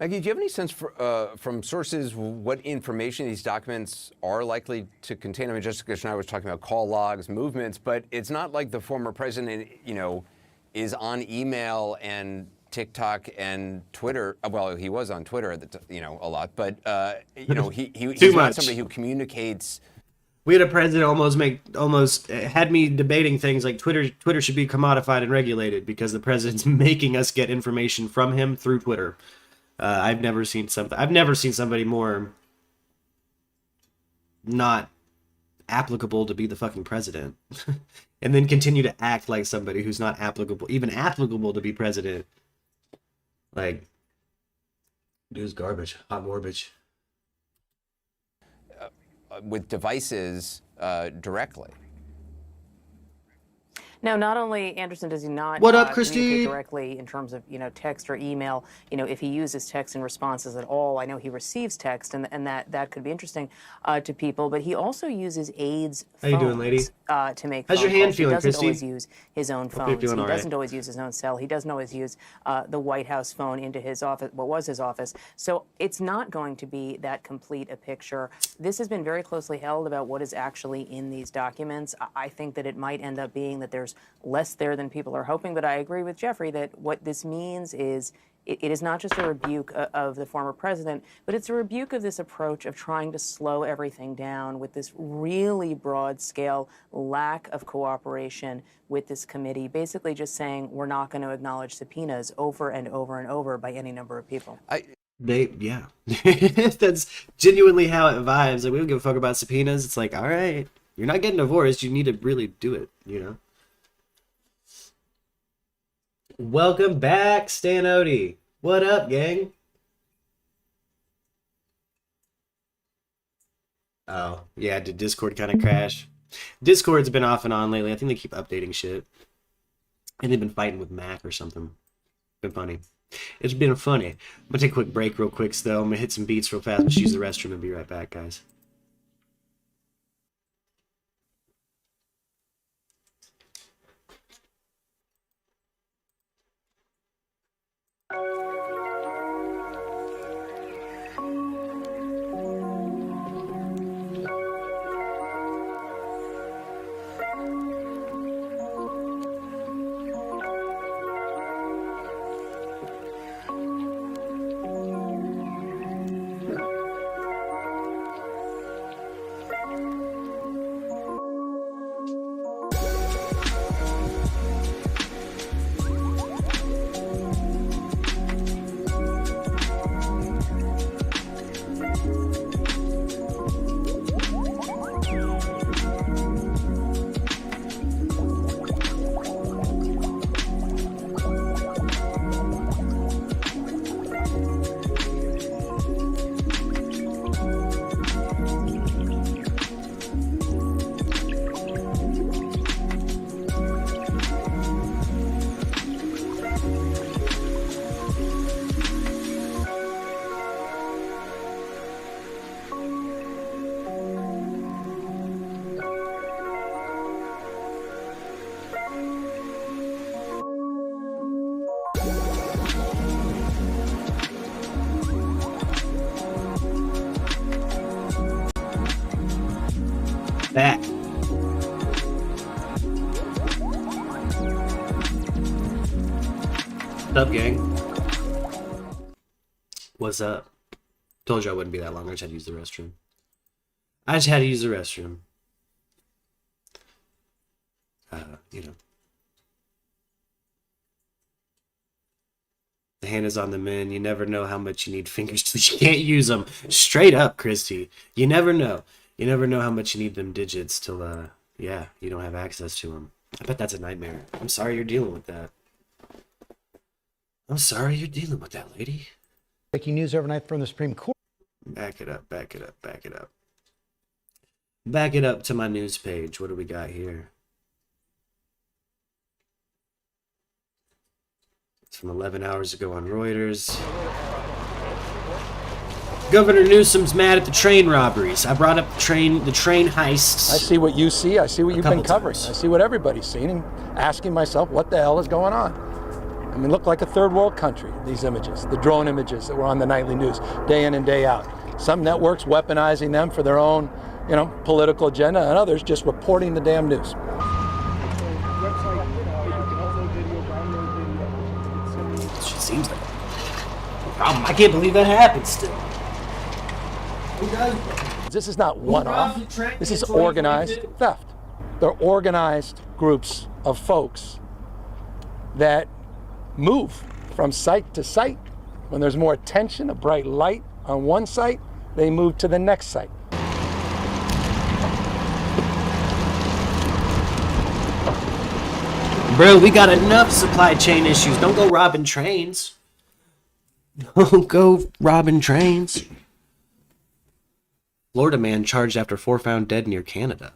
Maggie, do you have any sense from sources what information these documents are likely to contain? I mean, Jessica and I was talking about call logs, movements, but it's not like the former president, is on email and TikTok and Twitter. Well, he was on Twitter, a lot, but he's not somebody who communicates. We had a president almost had me debating things like Twitter should be commodified and regulated because the president's making us get information from him through Twitter. I've never seen somebody more not applicable to be the fucking president, and then continue to act like somebody who's not even applicable to be president. Like, dude's garbage, hot garbage. With devices directly. No, not only, Anderson, does he not what up, Christy? communicate directly in terms of, text or email, if he uses text in responses at all. I know he receives text, and that could be interesting to people, but he also uses aides' phones. How you doing, lady? To make How's your hand feeling, He doesn't Christy? always use his own phone. He doesn't always use his own cell. He doesn't always use the White House phone into his office, what was his office. So it's not going to be that complete a picture. This has been very closely held about what is actually in these documents. I think that it might end up being that there's less there than people are hoping, but I agree with Jeffrey that what this means is it is not just a rebuke of the former president, but it's a rebuke of this approach of trying to slow everything down with this really broad-scale lack of cooperation with this committee, basically just saying we're not going to acknowledge subpoenas over and over and over by any number of people. That's genuinely how it vibes. Like, we don't give a fuck about subpoenas. It's like, all right, you're not getting divorced. You need to really do it, Welcome back, Stan Odie. What up, gang? Oh, yeah, did Discord kind of crash? Discord's been off and on lately. I think they keep updating shit. And they've been fighting with Mac or something. Been funny. It's been funny. I'm gonna take a quick break real quick, though. I'm gonna hit some beats real fast. I'm gonna use the restroom and be right back, guys. back. What's up, gang? What's up? Told you I wouldn't be that long. I just had to use the restroom. You know. The hand is on the men. You never know how much you need fingers till you can't use them. Straight up, Christy. You never know. You never know how much you need them digits till, yeah, you don't have access to them. I bet that's a nightmare. I'm sorry you're dealing with that. I'm sorry you're dealing with that, lady. Breaking news overnight from the Supreme Court. Back it up, back it up, back it up. Back it up to my news page. What do we got here? It's from 11 hours ago on Reuters. Governor Newsom's mad at the train robberies. I brought up the train heists. I see what you see. I see what you've been covering. I see what everybody's seen and asking myself, what the hell is going on? I mean, look like a third world country, these images, the drone images that were on the nightly news day in and day out. Some networks weaponizing them for their own, political agenda, and others just reporting the damn news. She seems like a problem. I can't believe that happened still. This is not one-off. This is organized theft. They're organized groups of folks that move from site to site. When there's more attention, a bright light on one site, they move to the next site. Bro, we got enough supply chain issues. Don't go robbing trains. Don't go robbing trains. Florida man charged after 4 found dead near Canada.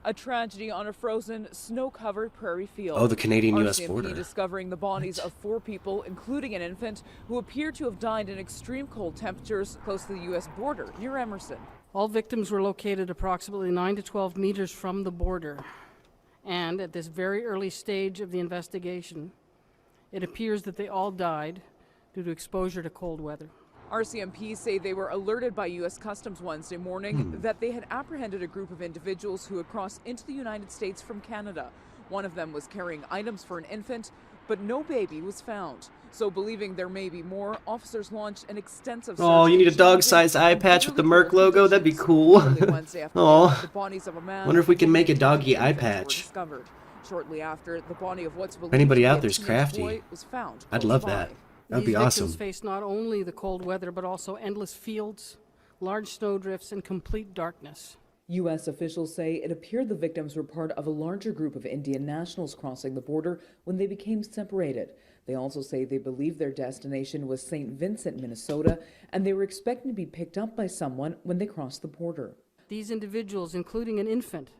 A tragedy on a frozen, snow-covered prairie field. Oh, the Canadian-U.S. border. Discovering the bodies of 4 people, including an infant, who appear to have died in extreme cold temperatures close to the U.S. border near Emerson. All victims were located approximately 9 to 12 meters from the border. And at this very early stage of the investigation, it appears that they all died due to exposure to cold weather. RCMP say they were alerted by U.S. Customs Wednesday morning that they had apprehended a group of individuals who had crossed into the United States from Canada. One of them was carrying items for an infant, but no baby was found. So believing there may be more, officers launched an extensive search. Oh, you need a dog-sized eye patch with the Merc logo? That'd be cool. Oh, wonder if we can make a doggy eye patch. Shortly after, the body of what's believed anybody out there's crafty. I'd love that. That'd be awesome. These victims face not only the cold weather, but also endless fields, large snowdrifts, and complete darkness. U.S. officials say it appeared the victims were part of a larger group of Indian nationals crossing the border when they became separated. They also say they believe their destination was St. Vincent, Minnesota, and they were expecting to be picked up by someone when they crossed the border. These individuals, including an infant,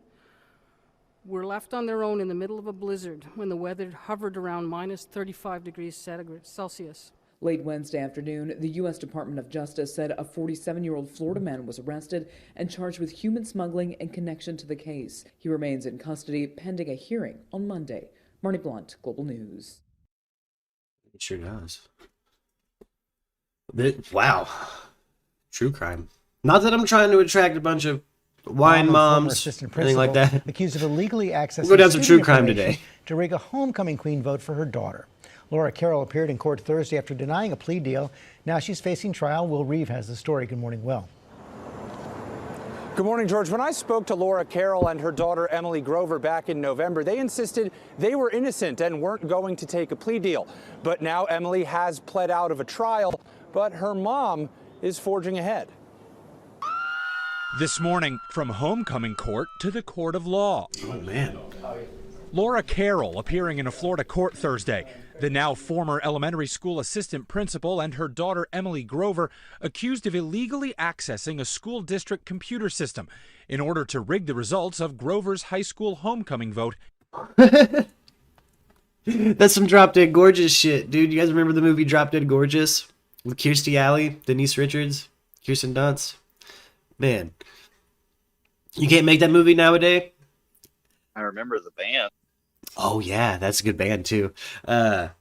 were left on their own in the middle of a blizzard when the weather hovered around minus 35 degrees Celsius. Late Wednesday afternoon, the U.S. Department of Justice said a 47-year-old Florida man was arrested and charged with human smuggling in connection to the case. He remains in custody pending a hearing on Monday. Marnie Blunt, Global News. It sure does. Wow. True crime. Not that I'm trying to attract a bunch of wine moms, anything like that. Accused of illegally accessing we'll go down some true crime today to rig a homecoming queen vote for her daughter. Laura Carroll appeared in court Thursday after denying a plea deal. Now she's facing trial. Will Reeve has the story. Good morning, Will. Good morning, George. When I spoke to Laura Carroll and her daughter Emily Grover back in November, they insisted they were innocent and weren't going to take a plea deal. But now Emily has pled out of a trial, but her mom is forging ahead. This morning, from homecoming court to the court of law. Oh, man. Laura Carroll appearing in a Florida court Thursday. The now former elementary school assistant principal and her daughter Emily Grover accused of illegally accessing a school district computer system in order to rig the results of Grover's high school homecoming vote. That's some Drop Dead Gorgeous shit, dude. You guys remember the movie Drop Dead Gorgeous? With Kirstie Alley, Denise Richards, Kirsten Dunst? Man. You can't make that movie nowadays? I remember the band. Oh yeah, that's a good band too. No,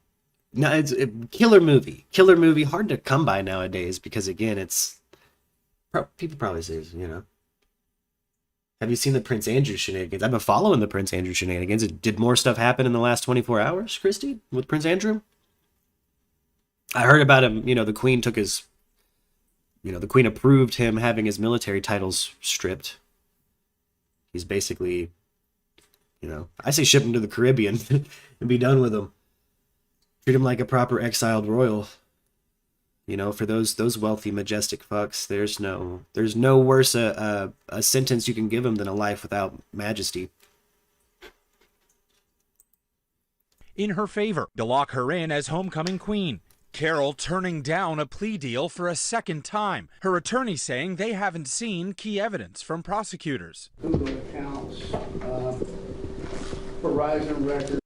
it's a killer movie. Killer movie, hard to come by nowadays because again, it's people probably say, Have you seen the Prince Andrew shenanigans? I've been following the Prince Andrew shenanigans. Did more stuff happen in the last 24 hours, Christy, with Prince Andrew? I heard about him, the Queen took his, the Queen approved him having his military titles stripped. He's basically, I say ship him to the Caribbean and be done with him. Treat him like a proper exiled royal. For those wealthy, majestic fucks, there's no worse a sentence you can give him than a life without majesty. In her favor to lock her in as homecoming queen. Carol turning down a plea deal for a second time. Her attorney saying they haven't seen key evidence from prosecutors. Google accounts, Verizon records.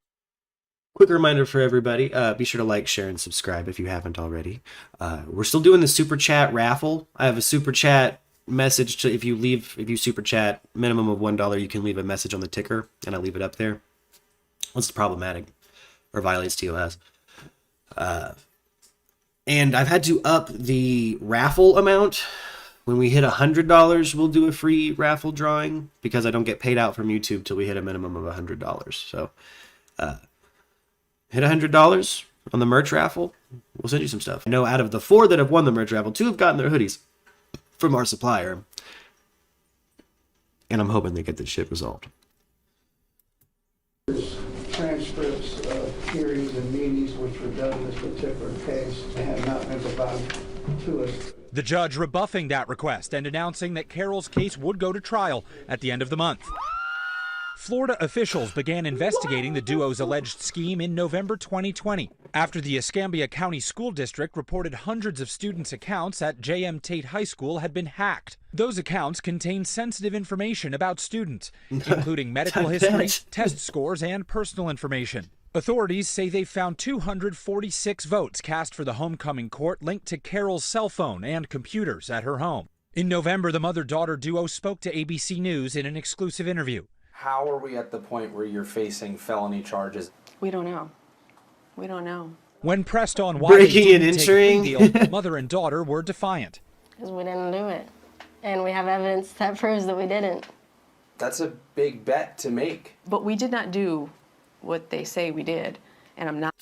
Quick reminder for everybody, be sure to like, share, and subscribe if you haven't already. We're still doing the Super Chat raffle. I have a Super Chat message to, if you Super Chat, minimum of $1, you can leave a message on the ticker, and I leave it up there. It's problematic, or violates TOS. And I've had to up the raffle amount. When we hit $100, we'll do a free raffle drawing, because I don't get paid out from YouTube till we hit a minimum of $100. So, hit $100 on the merch raffle, we'll send you some stuff. I know out of the 4 that have won the merch raffle, 2 have gotten their hoodies from our supplier. And I'm hoping they get this shit resolved. Transcripts of hearings and meetings which were done in this particular case have not been provided to us. The judge rebuffing that request and announcing that Carol's case would go to trial at the end of the month. Florida officials began investigating the duo's alleged scheme in November 2020 after the Escambia County School District reported hundreds of students' accounts at J.M. Tate High School had been hacked. Those accounts contained sensitive information about students, including medical history, test scores, and personal information. Authorities say they found 246 votes cast for the homecoming court linked to Carol's cell phone and computers at her home. In November, the mother-daughter duo spoke to ABC News in an exclusive interview. How are we at the point where you're facing felony charges? We don't know. We don't know. When pressed on why breaking they and didn't take a plea entering, deal, mother and daughter were defiant. Because we didn't do it. And we have evidence that proves that we didn't. That's a big bet to make. But we did not do what they say we did. And I'm not.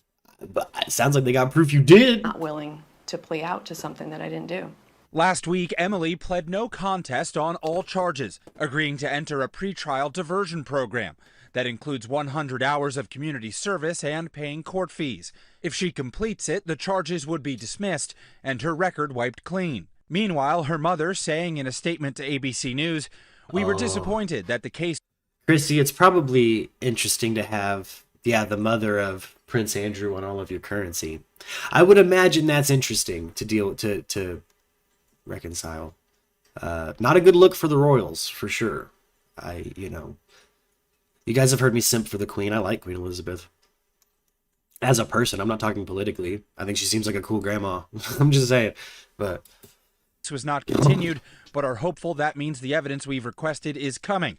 But it sounds like they got proof you did. Not willing to plea out to something that I didn't do. Last week, Emily pled no contest on all charges, agreeing to enter a pretrial diversion program that includes 100 hours of community service and paying court fees. If she completes it, the charges would be dismissed and her record wiped clean. Meanwhile, her mother saying in a statement to ABC News, "We were disappointed that the case..." Chrissy, it's probably interesting to have, the mother of Prince Andrew on all of your currency. I would imagine that's interesting to deal to reconcile. Not a good look for the royals, for sure. You guys have heard me simp for the Queen. I like Queen Elizabeth. As a person, I'm not talking politically. I think she seems like a cool grandma. I'm just saying. But this was not continued, but are hopeful that means the evidence we've requested is coming.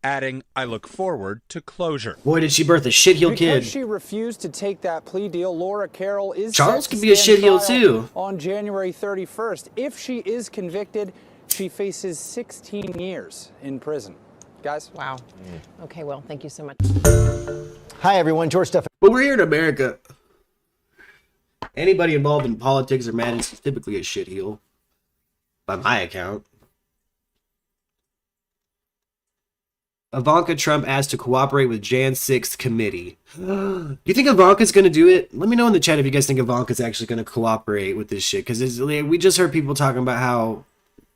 Adding, "I look forward to closure." Boy, did she birth a shitheel kid. Because she refused to take that plea deal, Laura Carroll is Charles set could to be a stand shitheel trial too. On January 31st. If she is convicted, she faces 16 years in prison. Guys? Wow. Okay, well, thank you so much. Hi, everyone. George Stephan. But we're here in America. Anybody involved in politics or madness is typically a shitheel. By my account. Ivanka Trump asked to cooperate with Jan 6th committee. Do you think Ivanka's going to do it? Let me know in the chat if you guys think Ivanka's actually going to cooperate with this shit. Because we just heard people talking about how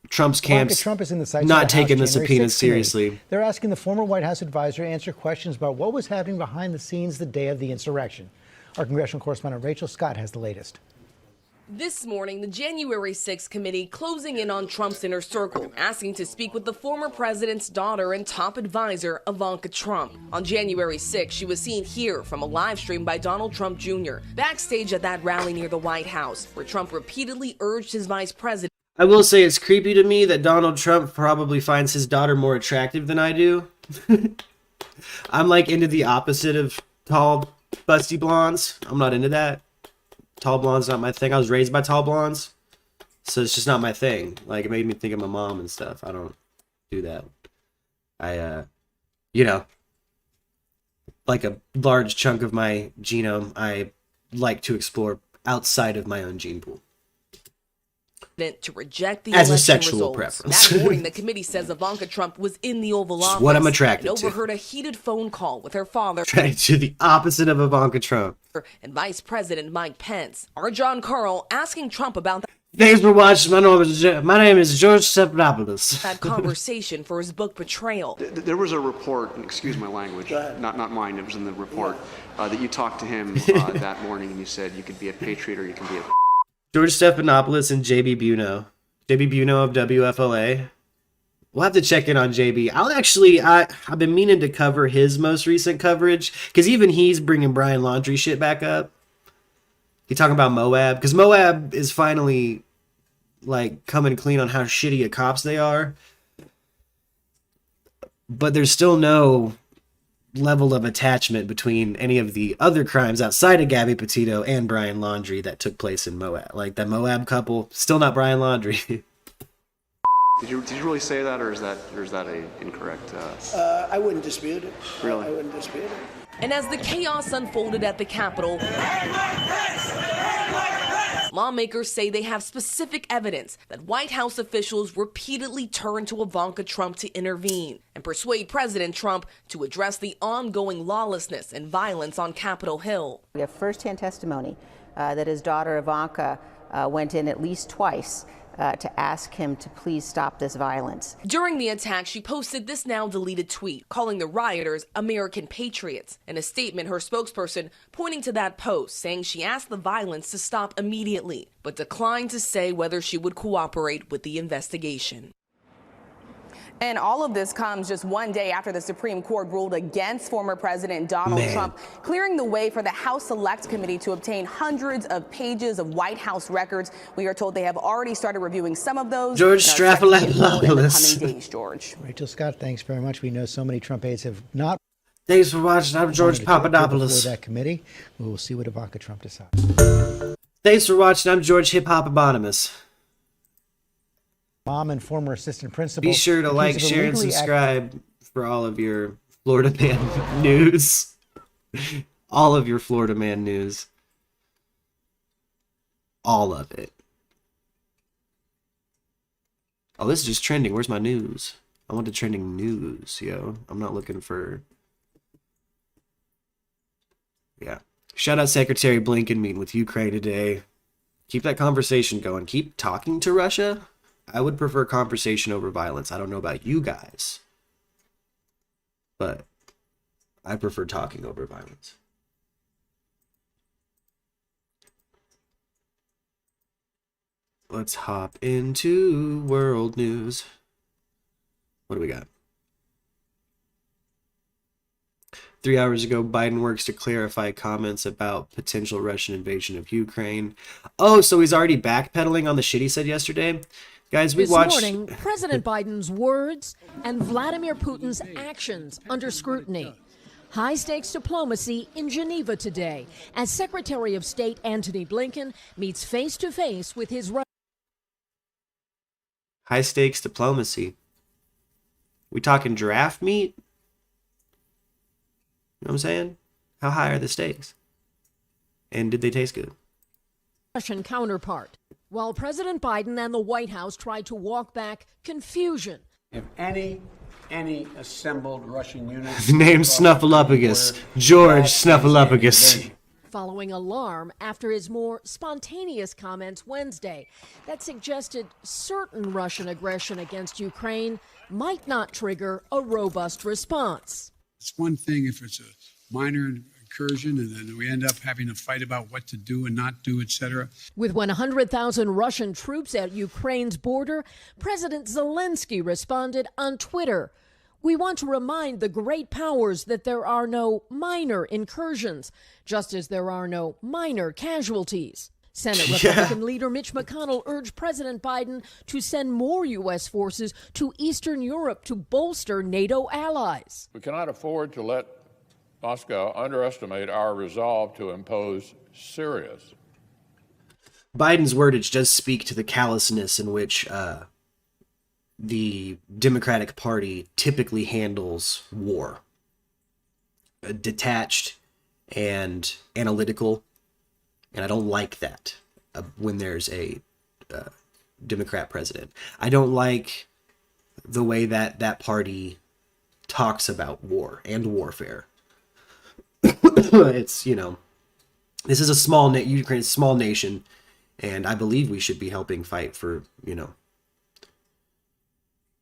Trump's camp's Trump is in the sights not of the taking the House January subpoenas 6th committee. seriously. They're asking the former White House advisor to answer questions about what was happening behind the scenes the day of the insurrection. Our congressional correspondent Rachel Scott has the latest. This morning, the January 6th committee closing in on Trump's inner circle, asking to speak with the former president's daughter and top advisor, Ivanka Trump. On January 6th, she was seen here from a live stream by Donald Trump Jr., backstage at that rally near the White House, where Trump repeatedly urged his vice president. I will say it's creepy to me that Donald Trump probably finds his daughter more attractive than I do. I'm like into the opposite of tall, busty blondes. I'm not into that. Tall blonde's not my thing. I was raised by tall blondes, so it's just not my thing. Like, it made me think of my mom and stuff. I don't do that. I, like a large chunk of my genome, I like to explore outside of my own gene pool. To reject the As a election sexual results. preference. That morning, the committee says Ivanka Trump was in the Oval Just Office what I'm attracted and to. overheard a heated phone call with her father Trying to do the opposite of Ivanka Trump. and Vice President Mike Pence. Our John Carl asking Trump about Thanks for watching. My name is George Stephanopoulos. that conversation for his book Betrayal. There was a report, and excuse my language, not mine, it was in the report, that you talked to him that morning and you said you could be a patriot or you can be a... George Stephanopoulos and JB Buno. JB Buno of WFLA. We'll have to check in on JB. I've been meaning to cover his most recent coverage, because even he's bringing Brian Laundrie shit back up. He's talking about Moab, because Moab is finally, like, coming clean on how shitty of cops they are. But there's still no level of attachment between any of the other crimes outside of Gabby Petito and Brian Laundrie that took place in Moab. Like, the Moab couple, still not Brian Laundrie. Did you really say that, or is that a incorrect? I wouldn't dispute it. Really? I wouldn't dispute it. And as the chaos unfolded at the Capitol, lawmakers say they have specific evidence that White House officials repeatedly turned to Ivanka Trump to intervene and persuade President Trump to address the ongoing lawlessness and violence on Capitol Hill. We have firsthand testimony that his daughter Ivanka went in at least twice to ask him to please stop this violence. During the attack, she posted this now deleted tweet, calling the rioters American patriots. In a statement, her spokesperson pointing to that post, saying she asked the violence to stop immediately, but declined to say whether she would cooperate with the investigation. And all of this comes just one day after the Supreme Court ruled against former President Donald Trump, clearing the way for the House Select Committee to obtain hundreds of pages of White House records. We are told they have already started reviewing some of those. George Stephanopoulos. George. Rachel Scott, thanks very much. We know so many Trump aides have not. Thanks for watching. I'm George Papadopoulos. For that committee, we will see what Ivanka Trump decides. Thanks for watching. I'm George Hip Hop Eponymous. Mom and former assistant principal. Be sure to like, share, and subscribe for all of your Florida Man news. All of your Florida Man news. All of it. Oh, this is just trending. Where's my news? I want the trending news, yo. I'm not looking for... Yeah. Shout out Secretary Blinken meeting with Ukraine today. Keep that conversation going. Keep talking to Russia. I would prefer conversation over violence. I don't know about you guys, but I prefer talking over violence. Let's hop into world news. What do we got? 3 hours ago, Biden works to clarify comments about potential Russian invasion of Ukraine. Oh, so he's already backpedaling on the shit he said yesterday? Guys, we watched... This morning, President Biden's words and Vladimir Putin's actions under scrutiny. High-stakes diplomacy in Geneva today as Secretary of State Antony Blinken meets face-to-face with his... High-stakes diplomacy. We talking giraffe meat? You know what I'm saying? How high are the stakes? And did they taste good? Russian counterpart, while President Biden and the White House tried to walk back confusion. If any assembled Russian units... Name Snuffleupagus. George Snuffleupagus. Following alarm after his more spontaneous comments Wednesday that suggested certain Russian aggression against Ukraine might not trigger a robust response. It's one thing if it's a minor incursion and then we end up having a fight about what to do and not do, etc. With 100,000 Russian troops at Ukraine's border, President Zelensky responded on Twitter, "We want to remind the great powers that there are no minor incursions, just as there are no minor casualties." Senate Republican leader Mitch McConnell urged President Biden to send more U.S. forces to Eastern Europe to bolster NATO allies. We cannot afford to let Moscow underestimate our resolve to impose serious. Biden's wordage does speak to the callousness in which the Democratic Party typically handles war. Detached and analytical, and I don't like that when there's a Democrat president. I don't like the way that that party talks about war and warfare. It's, you know, this is a small Ukraine, small nation, and I believe we should be helping fight for, you know,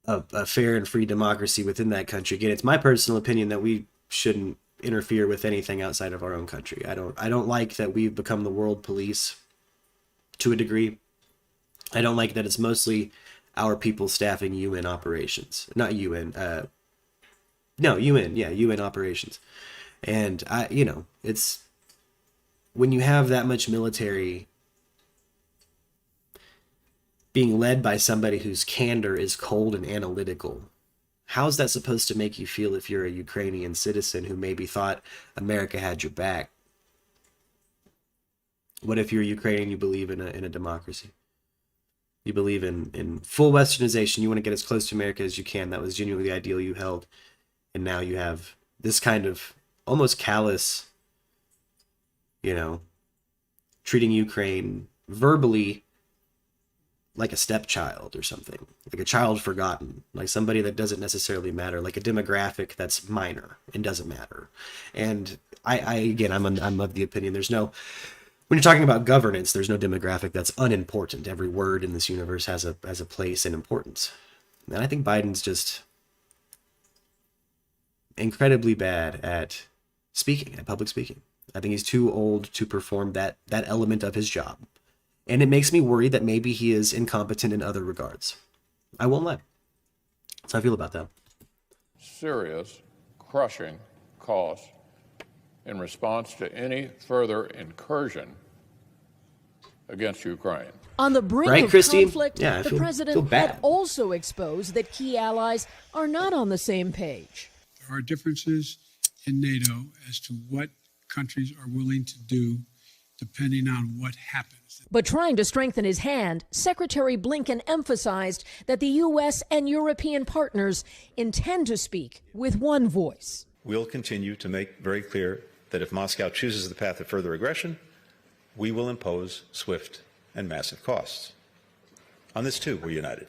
a fair and free democracy within that country. Again, it's my personal opinion that we shouldn't interfere with anything outside of our own country. I don't like that we've become the world police to a degree. I don't like that it's mostly our people staffing UN operations. Not UN, UN operations. And you know, it's when you have that much military being led by somebody whose candor is cold and analytical, how's that supposed to make you feel if you're a Ukrainian citizen who maybe thought America had your back? What if you're Ukrainian, you believe in a democracy? You believe in full westernization. You want to get as close to America as you can. That was genuinely the ideal you held. And now you have this kind of almost callous, you know, treating Ukraine verbally like a stepchild or something, like a child forgotten, like somebody that doesn't necessarily matter, like a demographic that's minor and doesn't matter. And I'm of the opinion there's no, when you're talking about governance, there's no demographic that's unimportant. Every word in this universe has a place and importance. And I think Biden's just incredibly bad at speaking, at public speaking. I think he's too old to perform that element of his job. And it makes me worry that maybe he is incompetent in other regards. I won't lie. That's how I feel about that. Serious, crushing cost in response to any further incursion against Ukraine. On the brink right, of Christy? conflict, Yeah, the president had also exposed that key allies are not on the same page. There are differences in NATO as to what countries are willing to do depending on what happens. But trying to strengthen his hand, Secretary Blinken emphasized that the U.S. and European partners intend to speak with one voice. We'll continue to make very clear that if Moscow chooses the path of further aggression, we will impose swift and massive costs. On this, too, we're united.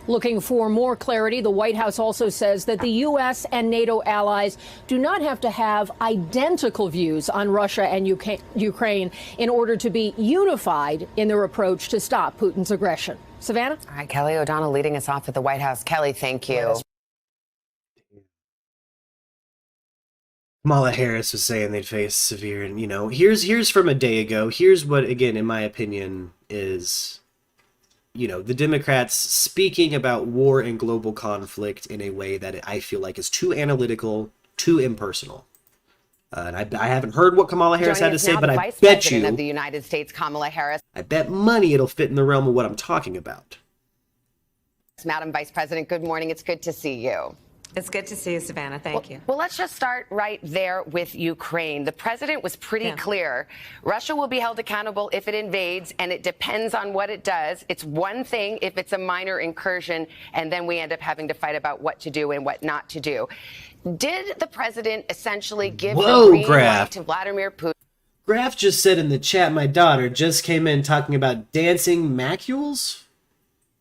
Looking for more clarity, the White House also says that the U.S. and NATO allies do not have to have identical views on Russia and Ukraine in order to be unified in their approach to stop Putin's aggression. Savannah? All right, Kelly O'Donnell leading us off at the White House. Kelly, thank you. Kamala Harris was saying they'd face severe, and you know, here's from a day ago. Here's what, again, in my opinion, is, you know, the Democrats speaking about war and global conflict in a way that I feel like is too analytical, too impersonal. And I haven't heard what Kamala Harris had to say, but I bet you, of the United States, Kamala Harris. I bet money it'll fit in the realm of what I'm talking about. Madam Vice President, good morning. It's good to see you. It's good to see you, Savannah. Thank you. Well, let's just start right there with Ukraine. The president was pretty clear. Russia will be held accountable if it invades, and it depends on what it does. It's one thing if it's a minor incursion, and then we end up having to fight about what to do and what not to do. Did the president essentially give the green light to Vladimir Putin? Graf just said in the chat, my daughter just came in talking about dancing macules?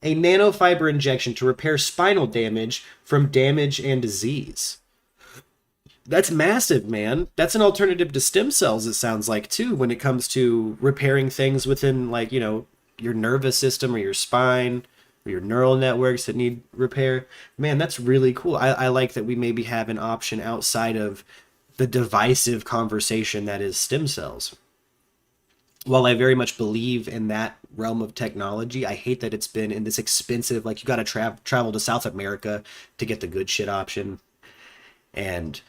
A nanofiber injection to repair spinal damage from damage and disease. That's massive, man. That's an alternative to stem cells, it sounds like, too, when it comes to repairing things within, like, you know, your nervous system or your spine or your neural networks that need repair. Man, that's really cool. I like that we maybe have an option outside of the divisive conversation that is stem cells. While I very much believe in that realm of technology, I hate that it's been in this expensive, like, you got to travel to South America to get the good shit option. And,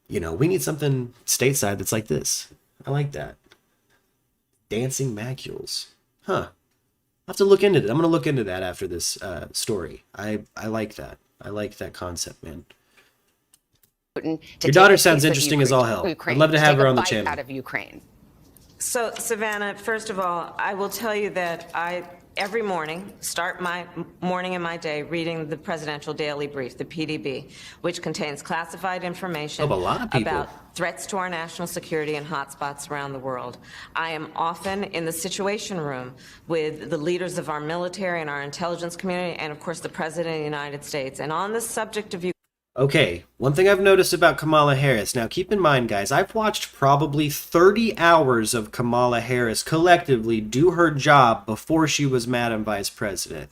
you know, we need something stateside that's like this. I like that. Dancing macules. Huh. I'll have to look into it. I'm going to look into that after this story. I like that. I like that concept, man. Your daughter sounds interesting as all hell. I'd love to have her on the channel. Out of Ukraine. So, Savannah, first of all, I will tell you that I every morning, start my morning and my day reading the Presidential Daily Brief, the PDB, which contains classified information a lot of people. about threats to our national security and hotspots around the world. I am often in the Situation Room with the leaders of our military and our intelligence community, and of course the President of the United States. And on the subject of Okay, one thing I've noticed about Kamala Harris, now keep in mind, guys, I've watched probably 30 hours of Kamala Harris collectively do her job before she was Madam Vice President.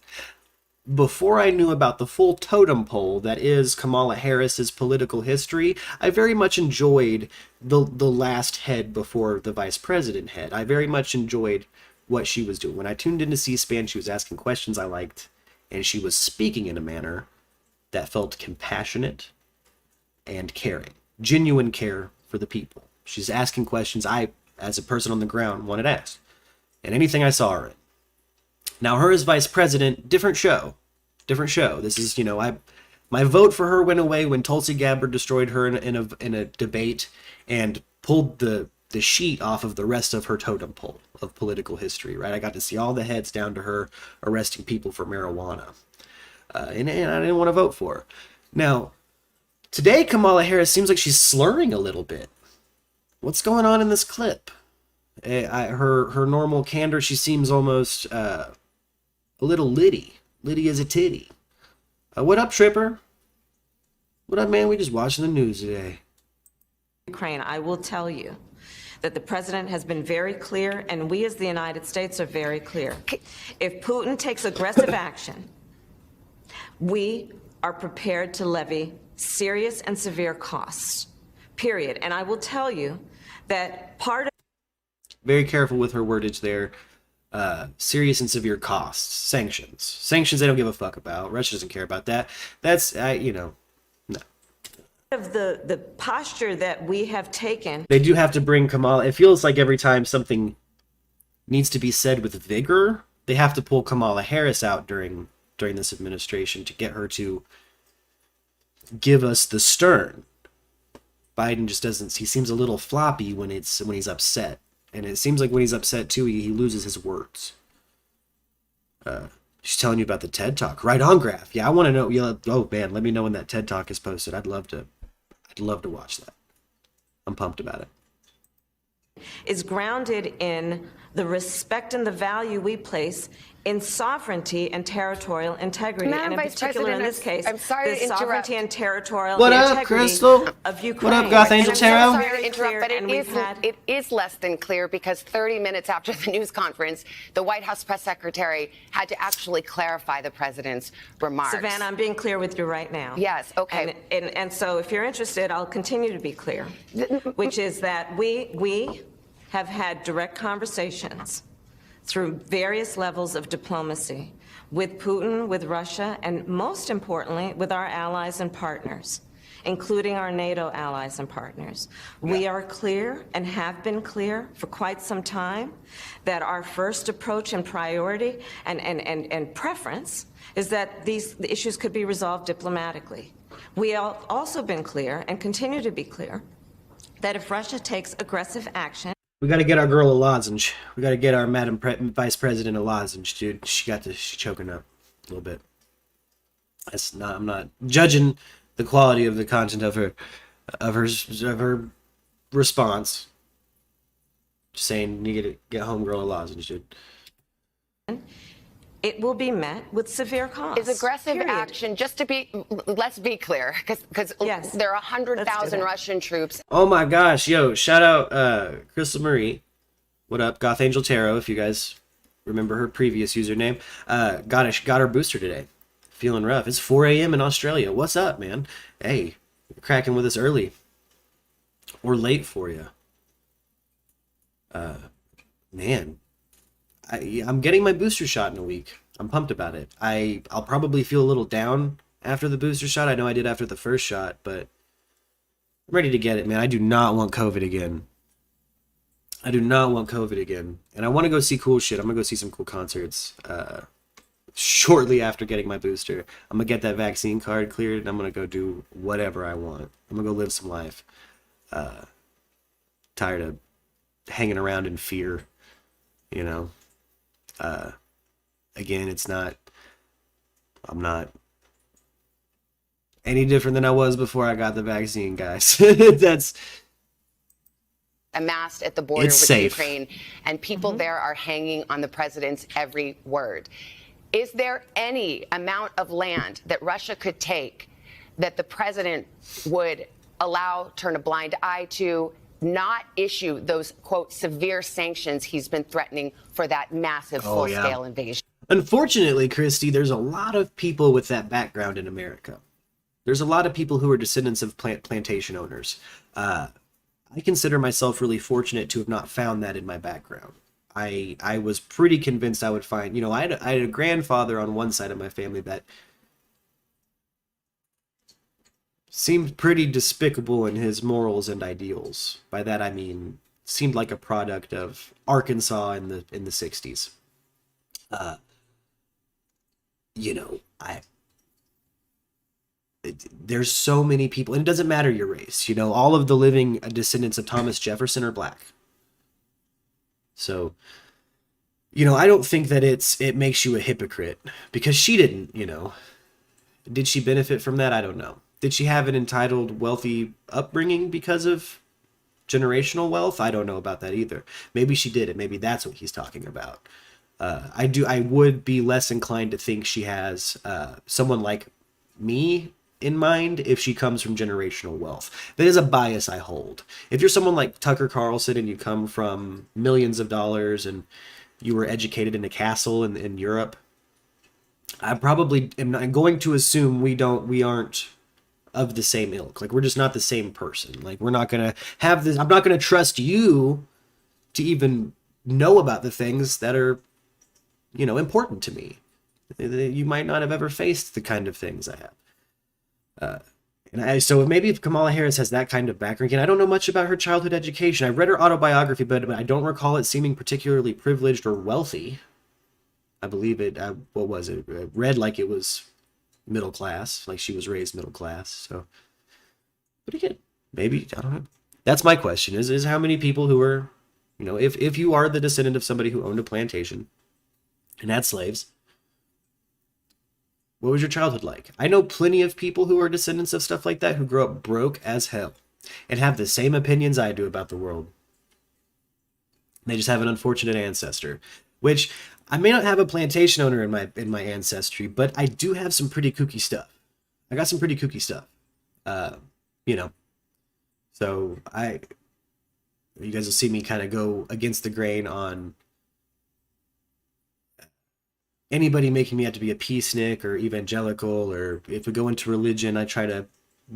Before I knew about the full totem pole that is Kamala Harris's political history, I very much enjoyed the last head before the Vice President head. I very much enjoyed what she was doing. When I tuned into C-SPAN, she was asking questions I liked, and she was speaking in a manner that felt compassionate and caring. Genuine care for the people. She's asking questions I, as a person on the ground, wanted asked. And anything I saw her in. Now, her as vice president, different show. Different show. This is, you know, my vote for her went away when Tulsi Gabbard destroyed her in a debate and pulled the sheet off of the rest of her totem pole of political history, right? I got to see all the heads down to her arresting people for marijuana. And I didn't want to vote for her. Now, today Kamala Harris seems like she's slurring a little bit. What's going on in this clip? Her normal candor, she seems almost a little litty. Litty as a titty. What up, Tripper? What up, man? We just watching the news today. Ukraine, I will tell you that the president has been very clear, and we as the United States are very clear. If Putin takes aggressive action, we are prepared to levy serious and severe costs, period. And I will tell you that part of... Very careful with her wordage there. Serious and severe costs. Sanctions they don't give a fuck about. Russia doesn't care about that. That's, you know, no. Of the posture that we have taken... They do have to bring Kamala... It feels like every time something needs to be said with vigor, they have to pull Kamala Harris out during this administration to get her to give us the stern. Biden just doesn't. He seems a little floppy when he's upset, and it seems like when he's upset too, he loses his words. She's telling you about the TED Talk. Right on, Graph. Yeah, I want to know. Yeah, oh man, let me know when that TED Talk is posted. I'd love to watch that. I'm pumped about it. Is grounded in the respect and the value we place in sovereignty and territorial integrity, and in particular in this case, I'm sorry the sovereignty and territorial what integrity up, Crystal? Of Ukraine. What up, Goth Angel Tarot? I'm sorry to interrupt, but it is less than clear because 30 minutes after the news conference, the White House press secretary had to actually clarify the president's remarks. Savannah, I'm being clear with you right now. Yes, okay. And so if you're interested, I'll continue to be clear, which is that we have had direct conversations through various levels of diplomacy with Putin, with Russia, and most importantly, with our allies and partners, including our NATO allies and partners. We are clear and have been clear for quite some time that our first approach and priority and preference is that the issues could be resolved diplomatically. We have also been clear and continue to be clear that if Russia takes aggressive action, we got to get our girl a lozenge. We got to get our Madam Vice President a lozenge, dude. She's choking up a little bit. I'm not judging the quality of the content of her response. Just saying, you get homegirl a lozenge, dude. it will be met with severe costs. Is aggressive action, just to be, let's be clear, because yes, there are 100,000 Russian troops. Oh my gosh, yo, shout out Crystal Marie. What up, Goth Angel Tarot, if you guys remember her previous username. Got her booster today. Feeling rough. It's 4 a.m. in Australia. What's up, man? Hey, you're cracking with us early. Or late for you. Man. I'm getting my booster shot in a week. I'm pumped about it. I'll probably feel a little down after the booster shot. I know I did after the first shot, but I'm ready to get it, man. I do not want COVID again. I do not want COVID again. And I want to go see cool shit. I'm going to go see some cool concerts shortly after getting my booster. I'm going to get that vaccine card cleared, and I'm going to go do whatever I want. I'm going to go live some life. Tired of hanging around in fear, you know. again, I'm not any different than I was before I got the vaccine, guys. That's amassed at the border with safe. Ukraine, and people there are hanging on the president's every word. Is there any amount of land that Russia could take that the president would turn a blind eye to, not issue those, quote, severe sanctions he's been threatening for that massive full-scale invasion? Unfortunately, Christy, there's a lot of people with that background in America. There's a lot of people who are descendants of plantation owners. I consider myself really fortunate to have not found that in my background. I was pretty convinced I would find, I had a grandfather on one side of my family that seemed pretty despicable in his morals and ideals. By that I mean, seemed like a product of Arkansas in the 60s. There's so many people, and it doesn't matter your race. All of the living descendants of Thomas Jefferson are black. So, I don't think that it makes you a hypocrite, because she didn't, Did she benefit from that? I don't know. Did she have an entitled, wealthy upbringing because of generational wealth? I don't know about that either. Maybe she did it. Maybe that's what he's talking about. I would be less inclined to think she has someone like me in mind if she comes from generational wealth. That is a bias I hold. If you're someone like Tucker Carlson and you come from millions of dollars and you were educated in a castle in Europe, I probably am not going to assume we aren't of the same ilk. Like, we're just not the same person. Like, we're not going to have this. I'm not going to trust you to even know about the things that are, important to me. You might not have ever faced the kind of things I have. So maybe if Kamala Harris has that kind of background, again, I don't know much about her childhood education. I read her autobiography, but I don't recall it seeming particularly privileged or wealthy. I believe it, what was it? Read like it was middle class, like she was raised middle class. So, but again, maybe, I don't know. That's my question is how many people who are, if you are the descendant of somebody who owned a plantation and had slaves, what was your childhood like? I know plenty of people who are descendants of stuff like that who grew up broke as hell and have the same opinions I do about the world. They just have an unfortunate ancestor, which I may not have a plantation owner in my ancestry, but I do have some pretty kooky stuff. I got some pretty kooky stuff. So you guys will see me kind of go against the grain on anybody making me out to be a peacenik or evangelical, or if we go into religion, I try to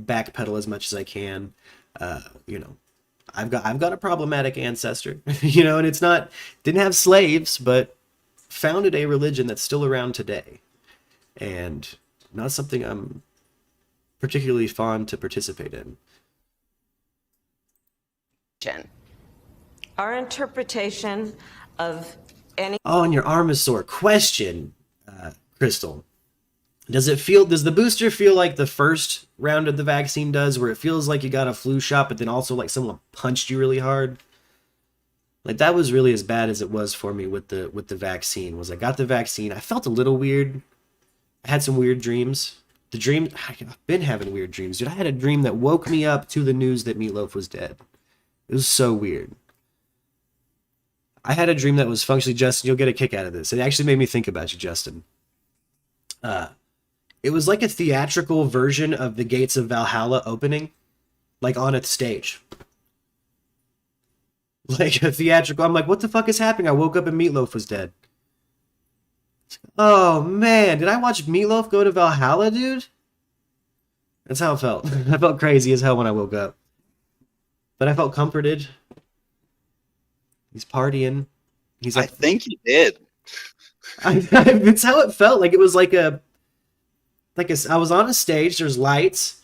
backpedal as much as I can. I've got a problematic ancestor, and it's didn't have slaves, but founded a religion that's still around today, and not something I'm particularly fond to participate in. Our interpretation of any... Oh, and your arm is sore. Question, Crystal. Does the booster feel like the first round of the vaccine does, where it feels like you got a flu shot, but then also like someone punched you really hard? Like, that was really as bad as it was for me with the vaccine. Was I got the vaccine, I felt a little weird. I had some weird dreams. I've been having weird dreams, dude. I had a dream that woke me up to the news that Meatloaf was dead. It was so weird. I had a dream that was functionally, Justin, you'll get a kick out of this. It actually made me think about you, Justin. It was like a theatrical version of the Gates of Valhalla opening, like on a stage. Like a theatrical. I'm like, what the fuck is happening? I woke up and Meatloaf was dead. Oh man, did I watch Meatloaf go to Valhalla, dude? That's how it felt. I felt crazy as hell when I woke up. But I felt comforted. He's partying. I think he did. It's how it felt. Like it was I was on a stage. There's lights,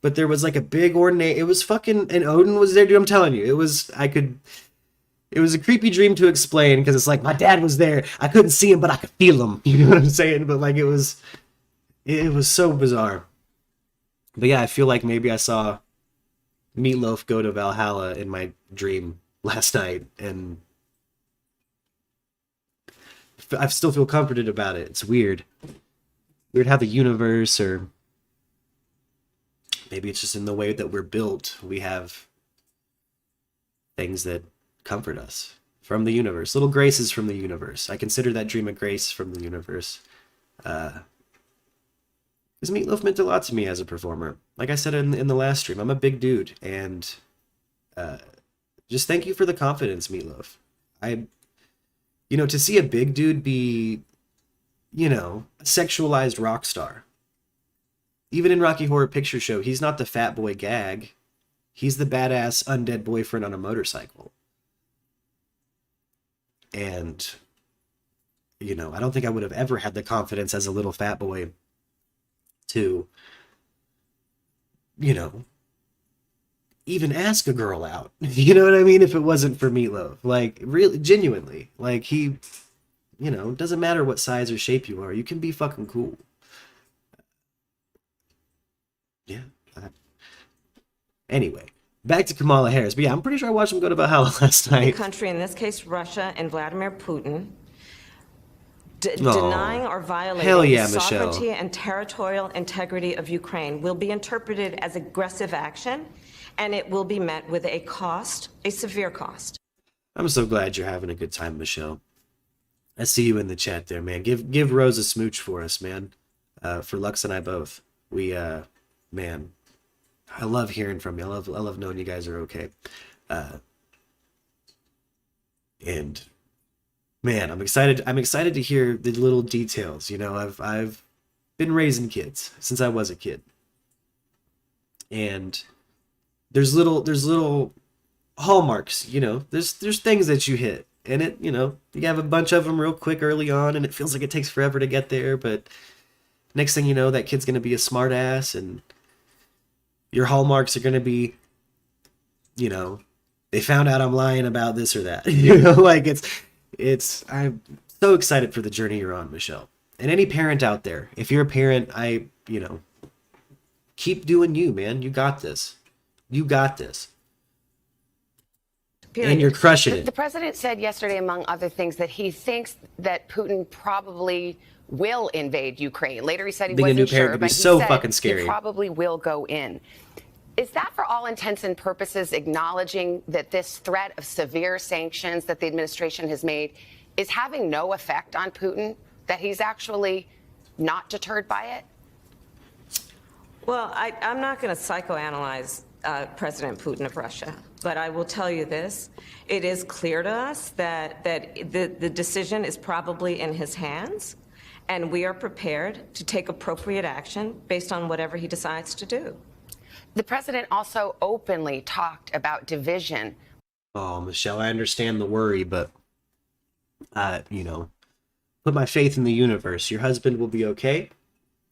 but there was like a big ornate. It was fucking, and Odin was there, dude. I'm telling you, it was a creepy dream to explain, because it's like my dad was there. I couldn't see him, but I could feel him. You know what I'm saying? But like it was so bizarre. But yeah, I feel like maybe I saw Meatloaf go to Valhalla in my dream last night, and I still feel comforted about it. It's weird. Weird how the universe, or maybe it's just in the way that we're built, we have things that comfort us from the universe. Little graces from the universe. I consider that dream a grace from the universe. Because Meatloaf meant a lot to me as a performer. Like I said in the last stream, I'm a big dude, and just thank you for the confidence, Meatloaf. To see a big dude be, a sexualized rock star. Even in Rocky Horror Picture Show, he's not the fat boy gag. He's the badass undead boyfriend on a motorcycle. And, I don't think I would have ever had the confidence as a little fat boy to, even ask a girl out. You know what I mean? If it wasn't for Meatloaf. Like, really, genuinely. Like, he, doesn't matter what size or shape you are. You can be fucking cool. Yeah. Anyway, back to Kamala Harris. But yeah, I'm pretty sure I watched him go to Valhalla last night. The country, in this case Russia and Vladimir Putin, denying or violating the sovereignty and territorial integrity of Ukraine will be interpreted as aggressive action, and it will be met with a cost, a severe cost. I'm so glad you're having a good time, Michelle. I see you in the chat there, man. Give Rose a smooch for us, man. For Lux and I both. We, man, I love hearing from you. I love knowing you guys are okay. And man, I'm excited to hear the little details. I've been raising kids since I was a kid. And there's little hallmarks, there's things that you hit, and it, you have a bunch of them real quick early on, and it feels like it takes forever to get there, but next thing you know, that kid's going to be a smart ass, and your hallmarks are going to be, they found out I'm lying about this or that. I'm so excited for the journey you're on, Michelle. And any parent out there, if you're a parent, keep doing you, man. You got this. You got this. Period. And you're crushing it. The president said yesterday, among other things, that he thinks that Putin probably will invade Ukraine. Later, he said he wasn't sure, but he said he probably will go in. Is that, for all intents and purposes, acknowledging that this threat of severe sanctions that the administration has made is having no effect on Putin, that he's actually not deterred by it? Well, I'm not going to psychoanalyze President Putin of Russia, but I will tell you this. It is clear to us that the decision is probably in his hands, and we are prepared to take appropriate action based on whatever he decides to do. The president also openly talked about division. Oh, Michelle, I understand the worry, but, put my faith in the universe. Your husband will be okay,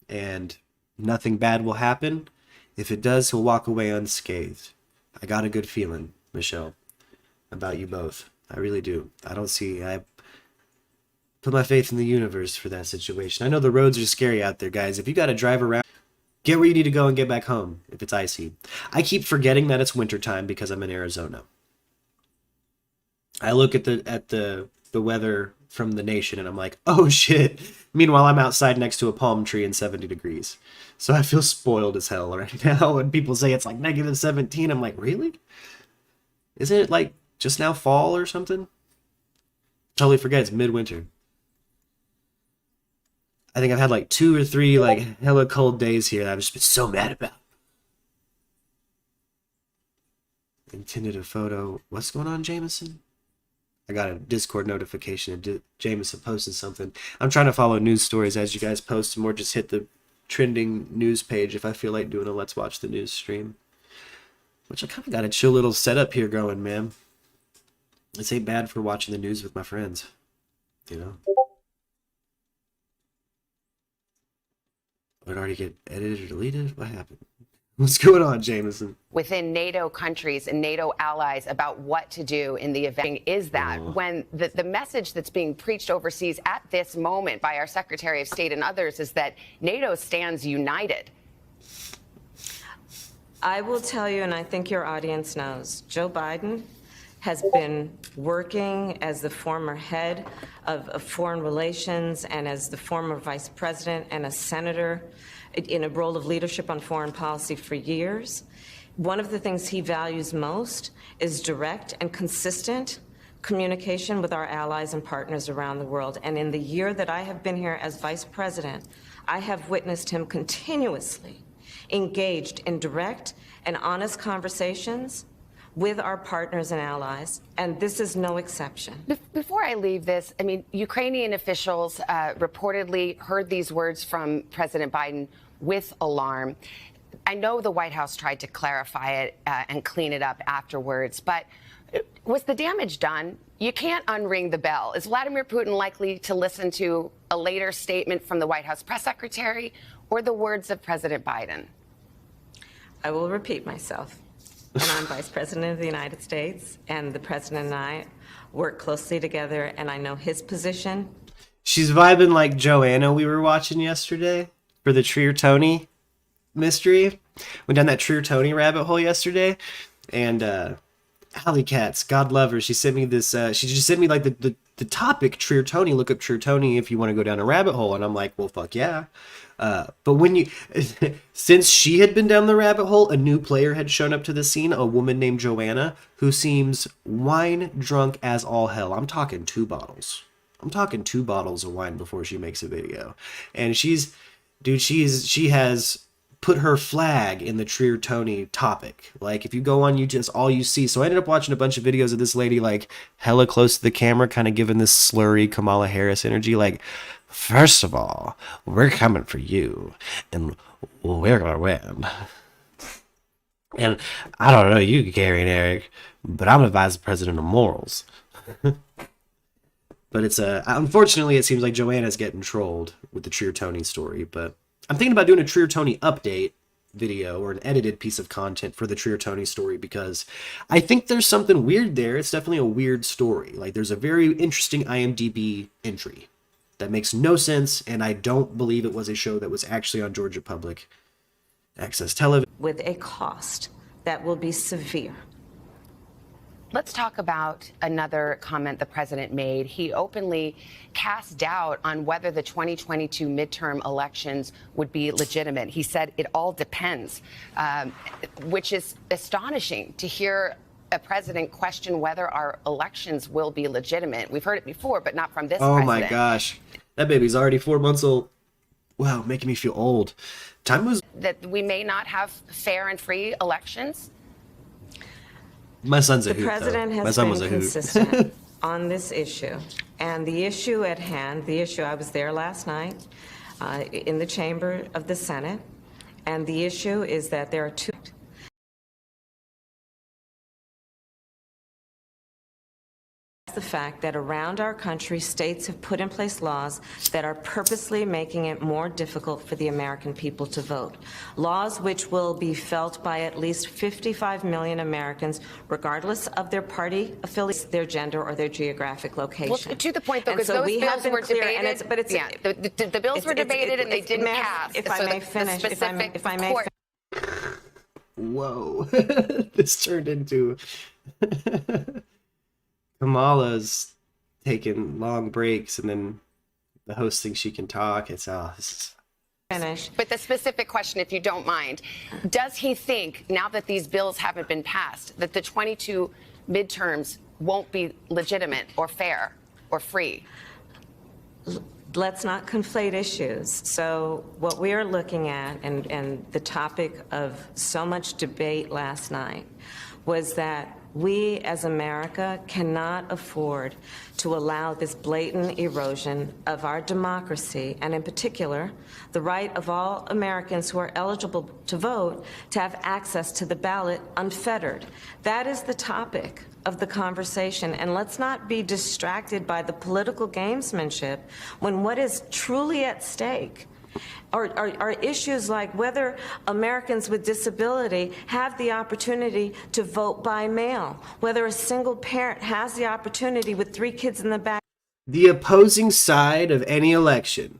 and nothing bad will happen. If it does, he'll walk away unscathed. I got a good feeling, Michelle, about you both. I really do. I put my faith in the universe for that situation. I know the roads are scary out there, guys. If you got to drive around, get where you need to go and get back home if it's icy. I keep forgetting that it's wintertime because I'm in Arizona. I look at the weather from the nation and I'm like, oh shit. Meanwhile, I'm outside next to a palm tree in 70 degrees. So I feel spoiled as hell right now. When people say it's like -17, I'm like, really? Isn't it like just now fall or something? Totally forget it's midwinter. I think I've had like 2 or 3 like hella cold days here that I've just been so mad about. Intended a photo. What's going on, Jameson? I got a Discord notification. Jameson posted something. I'm trying to follow news stories as you guys post them, or just hit the trending news page if I feel like doing a Let's Watch the News stream. Which I kind of got a chill little setup here going, man. This ain't bad for watching the news with my friends. Would it already get edited or deleted? What happened? What's going on, Jameson? Within NATO countries and NATO allies about what to do in the event is that when the message that's being preached overseas at this moment by our Secretary of State and others is that NATO stands united. I will tell you, and I think your audience knows, Joe Biden has been working as the former head of foreign relations and as the former vice president and a senator in a role of leadership on foreign policy for years. One of the things he values most is direct and consistent communication with our allies and partners around the world. And in the year that I have been here as vice president, I have witnessed him continuously engaged in direct and honest conversations with our partners and allies, and this is no exception. Before I leave this, I mean, Ukrainian officials reportedly heard these words from President Biden with alarm. I know the White House tried to clarify it and clean it up afterwards, but was the damage done? You can't unring the bell. Is Vladimir Putin likely to listen to a later statement from the White House press secretary or the words of President Biden? I will repeat myself. And I'm Vice President of the United States, and the President and I work closely together, and I know his position. She's vibing like Joanna we were watching yesterday for the Trier Tony mystery. Went down that Trier Tony rabbit hole yesterday, and Alley Cats, God love her. She sent me this. She just sent me like the topic Trier Tony. Look up Trier Tony if you want to go down a rabbit hole, and I'm like, well, fuck yeah. But when you, since she had been down the rabbit hole, a new player had shown up to the scene, a woman named Joanna, who seems wine drunk as all hell. I'm talking 2 bottles. I'm talking 2 bottles of wine before she makes a video. And she has put her flag in the Trier Tony topic. Like, if you go on YouTube, all you see. So I ended up watching a bunch of videos of this lady, like, hella close to the camera, kind of giving this slurry Kamala Harris energy, like, first of all, we're coming for you, and we're gonna win. And I don't know you, Gary and Eric, but I'm the vice president of morals. But it's unfortunately, it seems like Joanna's getting trolled with the Trier Tony story. But I'm thinking about doing a Trier Tony update video or an edited piece of content for the Trier Tony story, because I think there's something weird there. It's definitely a weird story. Like, there's a very interesting IMDb entry that makes no sense, and I don't believe it was a show that was actually on Georgia Public Access Television. With a cost that will be severe. Let's talk about another comment the president made. He openly cast doubt on whether the 2022 midterm elections would be legitimate. He said it all depends, which is astonishing to hear a president question whether our elections will be legitimate. We've heard it before, but not from this president. Oh my gosh. That baby's already 4 months old. Wow, making me feel old. Time was... That we may not have fair and free elections? My son's a hoot, The president though. My has son been was a hoot. consistent on this issue. And the issue at hand, I was there last night in the chamber of the Senate, and the issue is that there are 2... the fact that around our country, states have put in place laws that are purposely making it more difficult for the American people to vote. Laws which will be felt by at least 55 million Americans, regardless of their party affiliation, their gender, or their geographic location. Well, to the point, though, And because so those we have bills been were clear, debated. and it's- but it's- yeah, the bills were debated and they didn't pass. If I may finish, if I may Whoa. This turned into... Kamala's taking long breaks, and then the host thinks she can talk. It's this is... Finish. But the specific question, if you don't mind, does he think, now that these bills haven't been passed, that the 22 midterms won't be legitimate or fair or free? Let's not conflate issues. So what we are looking at, and the topic of so much debate last night, was that we as America cannot afford to allow this blatant erosion of our democracy, and in particular, the right of all Americans who are eligible to vote to have access to the ballot unfettered. That is the topic of the conversation, and let's not be distracted by the political gamesmanship when what is truly at stake are issues like whether Americans with disability have the opportunity to vote by mail, whether a single parent has the opportunity with 3 kids in the back. The opposing side of any election,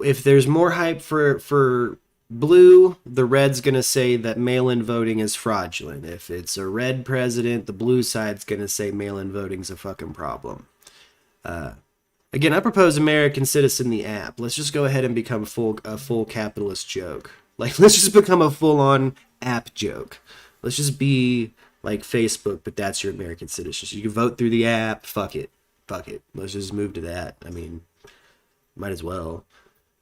if there's more hype for blue, the red's going to say that mail-in voting is fraudulent. If it's a red president, the blue side's going to say mail-in voting's a fucking problem. Again, I propose American Citizen the app. Let's just go ahead and become a full capitalist joke. Like, let's just become a full-on app joke. Let's just be like Facebook, but that's your American citizenship. You can vote through the app. Fuck it. Let's just move to that. I mean, might as well.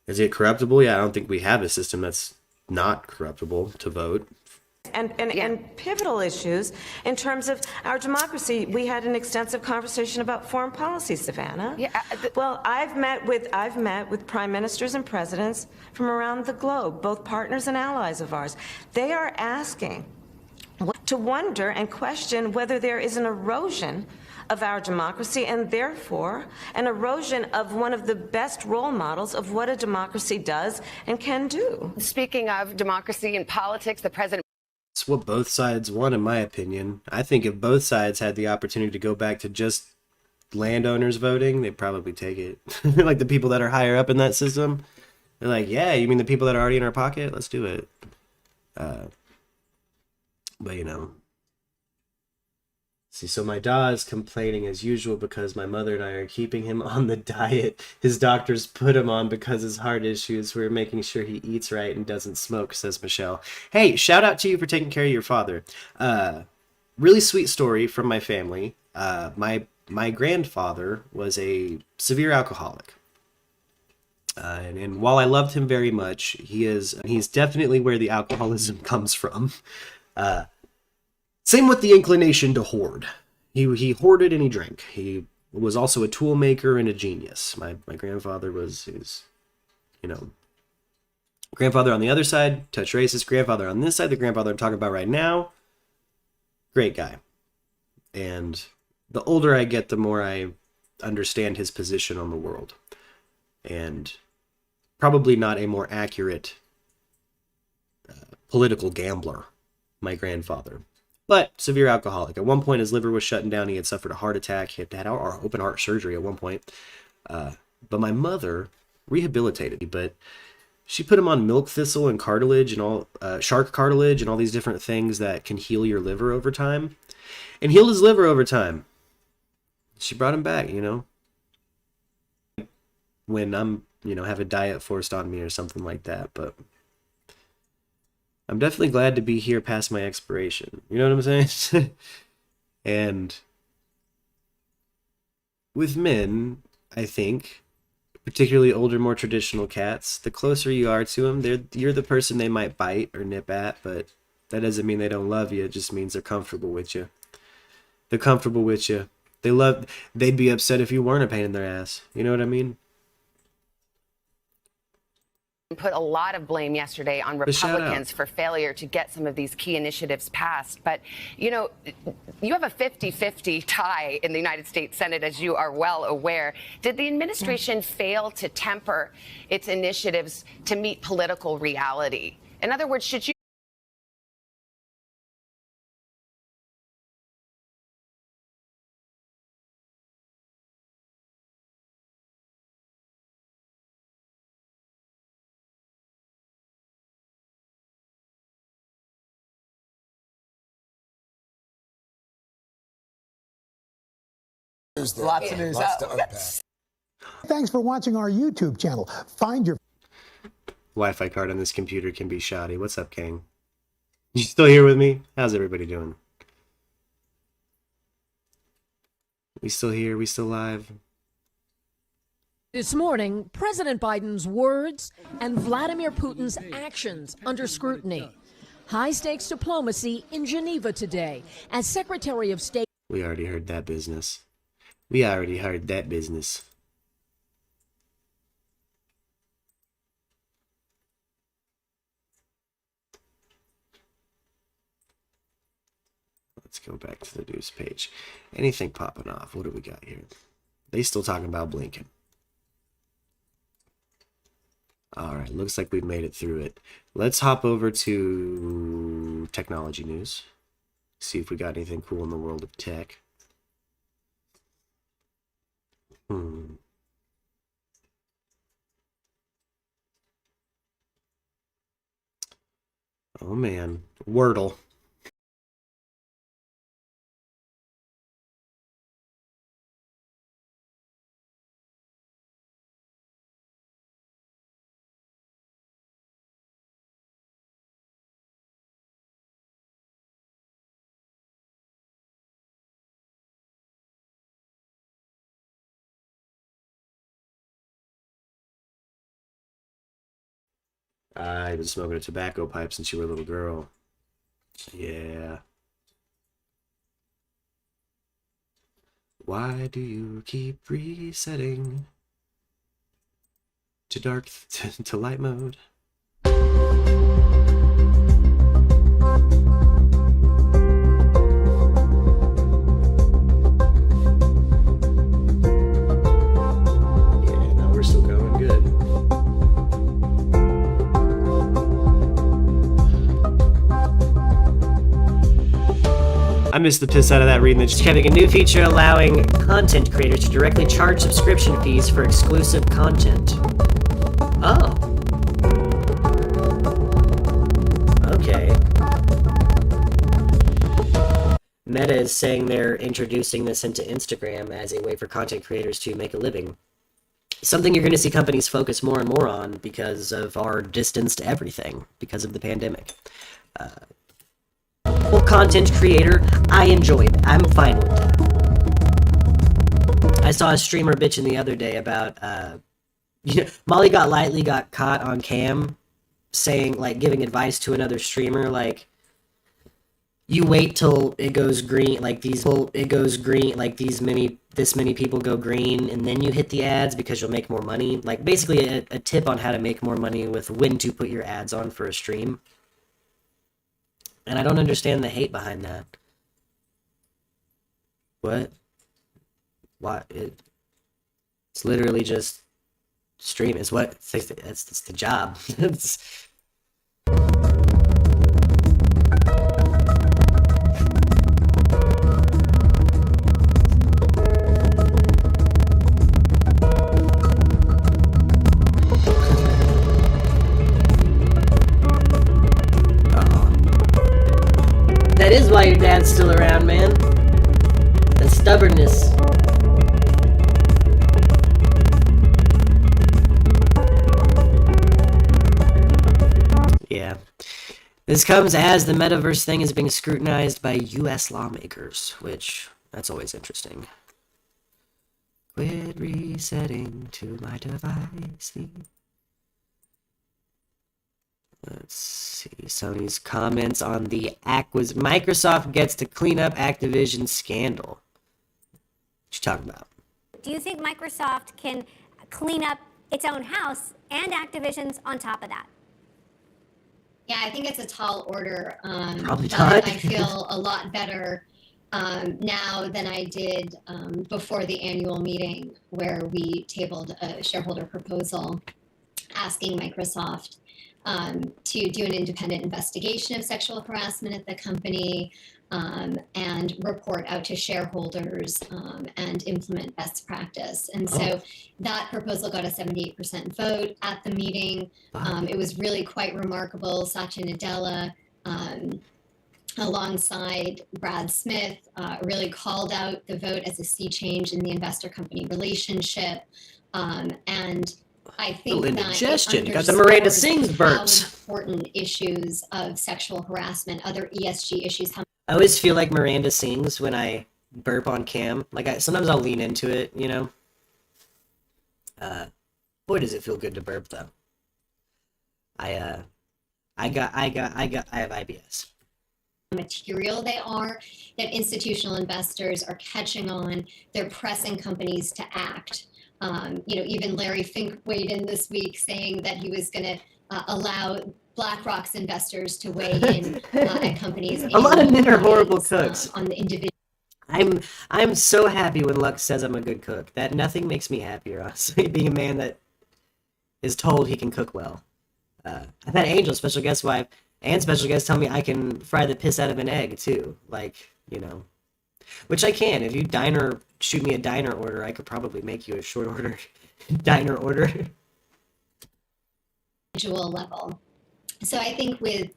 Is it corruptible? Yeah, I don't think we have a system that's not corruptible to vote. And pivotal issues in terms of our democracy. We had an extensive conversation about foreign policy, Savannah. Well, I've met with prime ministers and presidents from around the globe, both partners and allies of ours. They are asking to wonder and question whether there is an erosion of our democracy and therefore an erosion of one of the best role models of what a democracy does and can do. Speaking of democracy and politics, the president. It's what both sides want, in my opinion. I think if both sides had the opportunity to go back to just landowners voting, they'd probably take it. Like the people that are higher up in that system, they're like, yeah, you mean the people that are already in our pocket? Let's do it. But you know. See, so my dad is complaining as usual because my mother and I are keeping him on the diet his doctors put him on because his heart issues. We're making sure he eats right and doesn't smoke, says Michelle. Hey, shout out to you for taking care of your father. Really sweet story from my family. My grandfather was a severe alcoholic. And while I loved him very much, he's definitely where the alcoholism comes from. Same with the inclination to hoard. He hoarded and he drank. He was also a tool maker and a genius. My grandfather was grandfather on the other side, touch racist. Grandfather on this side, the grandfather I'm talking about right now, great guy. And the older I get, the more I understand his position on the world. And probably not a more accurate political gambler, my grandfather. But severe alcoholic. At one point, his liver was shutting down. He had suffered a heart attack. He had open heart surgery at one point. But my mother rehabilitated. But she put him on milk thistle and cartilage and all shark cartilage and all these different things that can heal your liver over time. And healed his liver over time. She brought him back, when I'm, have a diet forced on me or something like that. But I'm definitely glad to be here past my expiration. You know what I'm saying? And with men, I think, particularly older, more traditional cats, the closer you are to them, you're the person they might bite or nip at, but that doesn't mean they don't love you. It just means they're comfortable with you. They're comfortable with you. They'd be upset if you weren't a pain in their ass. You know what I mean? Put a lot of blame yesterday on Republicans for failure to get some of these key initiatives passed. But, you have a 50-50 tie in the United States Senate, as you are well aware. Did the administration fail to temper its initiatives to meet political reality? In other words, should you Lots of news. Thanks for watching our YouTube channel. Find your Wi-Fi card on this computer can be shoddy. What's up, King? You still here with me? How's everybody doing? We still here? We still live? This morning, President Biden's words and Vladimir Putin's actions under scrutiny. High-stakes diplomacy in Geneva today as Secretary of State. We already heard that business. We already heard that business. Let's go back to the news page. Anything popping off? What do we got here? They still talking about Blinken. All right, looks like we've made it through it. Let's hop over to technology news. See if we got anything cool in the world of tech. Oh man, Wordle. I've been smoking a tobacco pipe since you were a little girl. Yeah. Why do you keep resetting to dark to light mode? Yeah, no, we're still going good. I missed the piss out of that reading. They're just having a new feature allowing content creators to directly charge subscription fees for exclusive content. Oh. Okay. Meta is saying they're introducing this into Instagram as a way for content creators to make a living. Something you're going to see companies focus more and more on because of our distance to everything, because of the pandemic. Well, content creator, I enjoy it. I'm fine with that. I saw a streamer bitching the other day about, Molly Got Lightly got caught on cam saying, like, giving advice to another streamer, like, you wait till it goes green, like this many people go green, and then you hit the ads because you'll make more money. Like, basically a tip on how to make more money with when to put your ads on for a stream. And I don't understand the hate behind that. What? Why? It's literally just stream. It's what? It's the job. It's... That is why your dad's still around, man. That stubbornness. Yeah. This comes as the metaverse thing is being scrutinized by U.S. lawmakers, which, that's always interesting. Quit resetting to my device. Let's see. Sony's comments on the Microsoft gets to clean up Activision scandal. What you talking about? Do you think Microsoft can clean up its own house and Activision's on top of that? Yeah, I think it's a tall order. Probably but not. I feel a lot better now than I did before the annual meeting where we tabled a shareholder proposal asking Microsoft to do an independent investigation of sexual harassment at the company and report out to shareholders and implement best practice. And so that proposal got a 78% vote at the meeting. It was really quite remarkable. Satya Nadella, alongside Brad Smith, really called out the vote as a sea change in the investor-company relationship. And I think that indigestion. You got the Miranda Sings burps. How important issues of sexual harassment, other ESG issues. I always feel like Miranda sings when I burp on cam. Like sometimes I'll lean into it, you know. Boy, does it feel good to burp though. I have IBS. Material they are, that institutional investors are catching on. They're pressing companies to act. Even Larry Fink weighed in this week saying that he was going to allow BlackRock's investors to weigh in at companies. A lot of men are horrible cooks. On the individual. I'm so happy when Lux says I'm a good cook. That nothing makes me happier, honestly, being a man that is told he can cook well. I've had Angel, special guest wife, and special guest tell me I can fry the piss out of an egg too. Like, which I can. If you shoot me a diner order, I could probably make you a short order diner order. Level. So I think with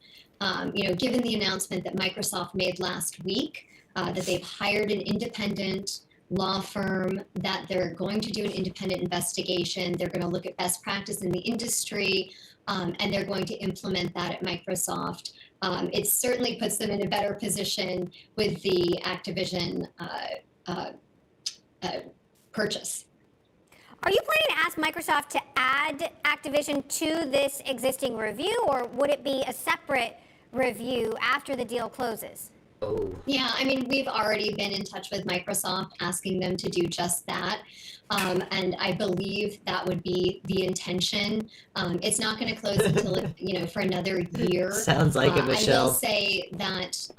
given the announcement that Microsoft made last week, that they've hired an independent law firm, that they're going to do an independent investigation, they're going to look at best practice in the industry, and they're going to implement that at Microsoft. It certainly puts them in a better position with the Activision purchase. Are you planning to ask Microsoft to add Activision to this existing review, or would it be a separate review after the deal closes? Yeah, I mean, we've already been in touch with Microsoft asking them to do just that. And I believe that would be the intention. It's not going to close until, for another year. Sounds like it, Michelle. I will say that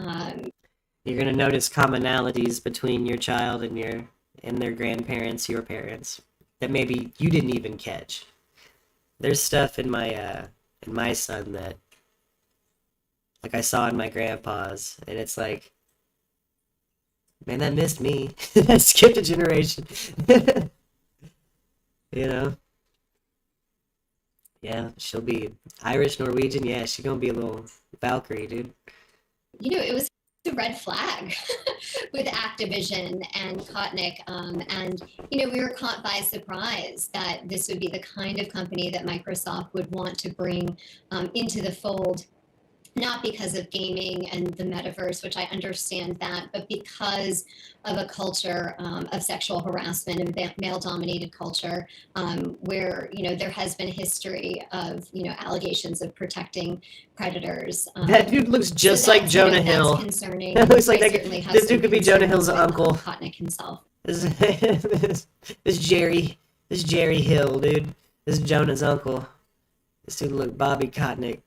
you're going to notice commonalities between your child and their grandparents, your parents, that maybe you didn't even catch. There's stuff in my son that, like, I saw in my grandpa's, and it's like, man, that missed me. That skipped a generation. Yeah, she'll be Irish, Norwegian. Yeah, she's gonna be a little Valkyrie, dude. It was a red flag with Activision and Kotnik. And we were caught by surprise that this would be the kind of company that Microsoft would want to bring into the fold. Not because of gaming and the metaverse, which I understand that, but because of a culture of sexual harassment and male-dominated culture, where there has been a history of allegations of protecting predators. That dude looks just like Jonah Hill. Concerning. That looks like this dude could be Jonah Hill's uncle. Kotnik himself. This Jerry Hill, dude. This is Jonah's uncle. This dude look Bobby Kotnik.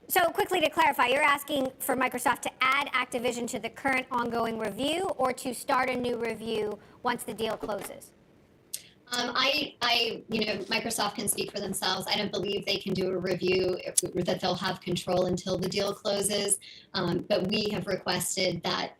So quickly to clarify, you're asking for Microsoft to add Activision to the current ongoing review or to start a new review once the deal closes? Microsoft can speak for themselves. I don't believe they can do a review that they'll have control until the deal closes. But we have requested that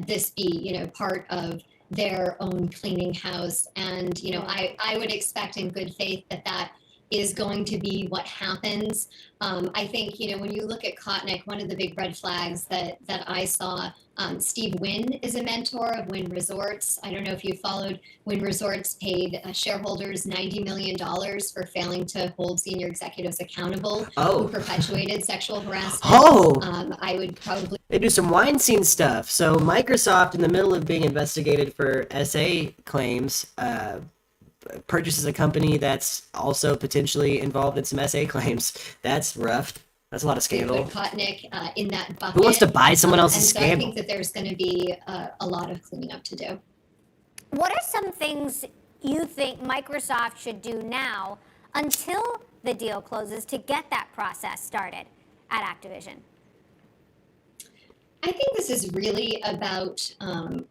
this be, part of their own cleaning house. And, I would expect in good faith that is going to be what happens. I think, when you look at Kotnik, one of the big red flags that I saw, Steve Wynn is a mentor of Wynn Resorts. I don't know if you followed. Wynn Resorts paid shareholders $90 million for failing to hold senior executives accountable who perpetuated sexual harassment. I would probably... They do some Weinstein stuff. So Microsoft, in the middle of being investigated for SA claims, purchases a company that's also potentially involved in some SA claims. That's rough. That's a lot of scandal. Kotnik in that bucket. Who wants to buy someone else's scandal? I think that there's going to be a lot of cleaning up to do. What are some things you think Microsoft should do now until the deal closes to get that process started at Activision? I think this is really about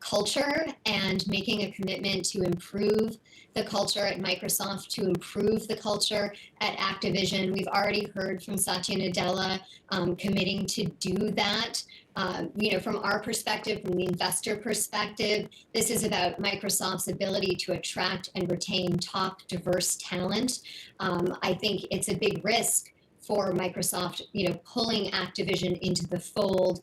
culture and making a commitment to improve the culture at Microsoft, to improve the culture at Activision. We've already heard from Satya Nadella committing to do that. From our perspective, from the investor perspective, this is about Microsoft's ability to attract and retain top diverse talent. I think it's a big risk for Microsoft, pulling Activision into the fold.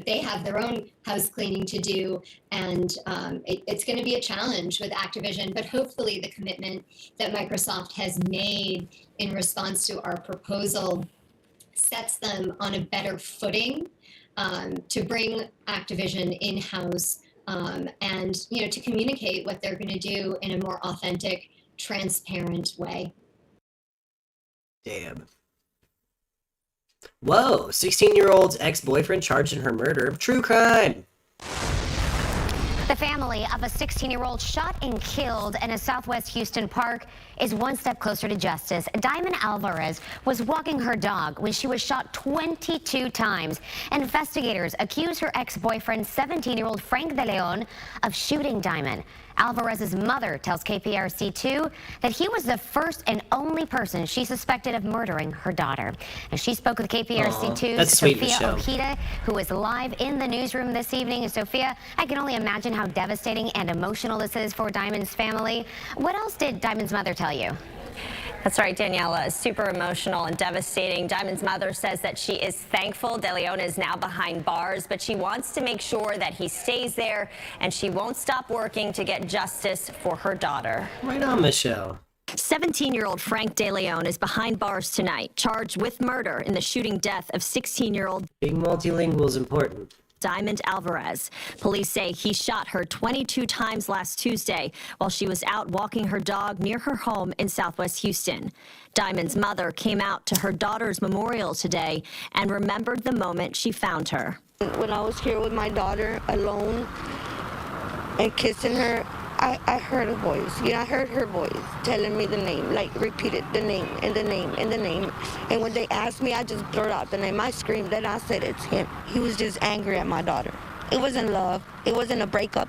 They have their own house cleaning to do, and it's going to be a challenge with Activision, but hopefully the commitment that Microsoft has made in response to our proposal sets them on a better footing to bring Activision in-house and, to communicate what they're going to do in a more authentic, transparent way. Damn. Whoa, 16-year-old's ex-boyfriend charged in her murder. True crime. The family of a 16-year-old shot and killed in a Southwest Houston park is one step closer to justice. Diamond Alvarez was walking her dog when she was shot 22 times. Investigators accuse her ex-boyfriend, 17-year-old Frank De Leon, of shooting Diamond. Alvarez's mother tells KPRC2 that he was the first and only person she suspected of murdering her daughter. And she spoke with KPRC2's Sophia Ojeda, who is live in the newsroom this evening. And Sophia, I can only imagine how devastating and emotional this is for Diamond's family. What else did Diamond's mother tell you? That's right, Daniela. Super emotional and devastating. Diamond's mother says that she is thankful De Leon is now behind bars, but she wants to make sure that he stays there, and she won't stop working to get justice for her daughter. Right on, Michelle. 17-year-old Frank De Leon is behind bars tonight, charged with murder in the shooting death of 16-year-old Being multilingual is important. Diamond Alvarez. Police say he shot her 22 times last Tuesday while she was out walking her dog near her home in Southwest Houston. Diamond's mother came out to her daughter's memorial today and remembered the moment she found her. When I was here with my daughter alone and kissing her, I heard a voice. I heard her voice telling me the name, like repeated the name and the name and the name. And when they asked me, I just blurted out the name. I screamed and I said, it's him. He was just angry at my daughter. It wasn't love. It wasn't a breakup.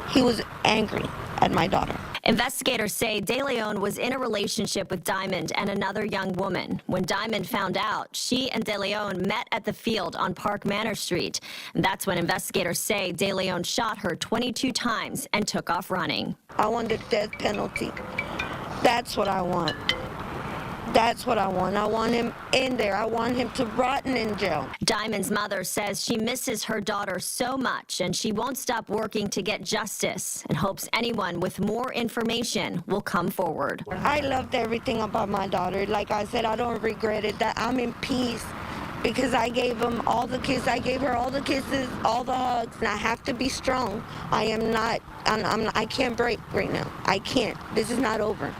He was angry at my daughter. Investigators say De Leon was in a relationship with Diamond and another young woman. When Diamond found out, she and De Leon met at the field on Park Manor Street. And that's when investigators say De Leon shot her 22 times and took off running. I want the death penalty. That's what I want. That's what I want. I want him in there. I want him to rot in jail. Diamond's mother says she misses her daughter so much and she won't stop working to get justice and hopes anyone with more information will come forward. I loved everything about my daughter. Like I said, I don't regret it. That I'm in peace because I gave him all the kisses. I gave her all the kisses, all the hugs, and I have to be strong. I am not, I can't break right now. I can't. This is not over.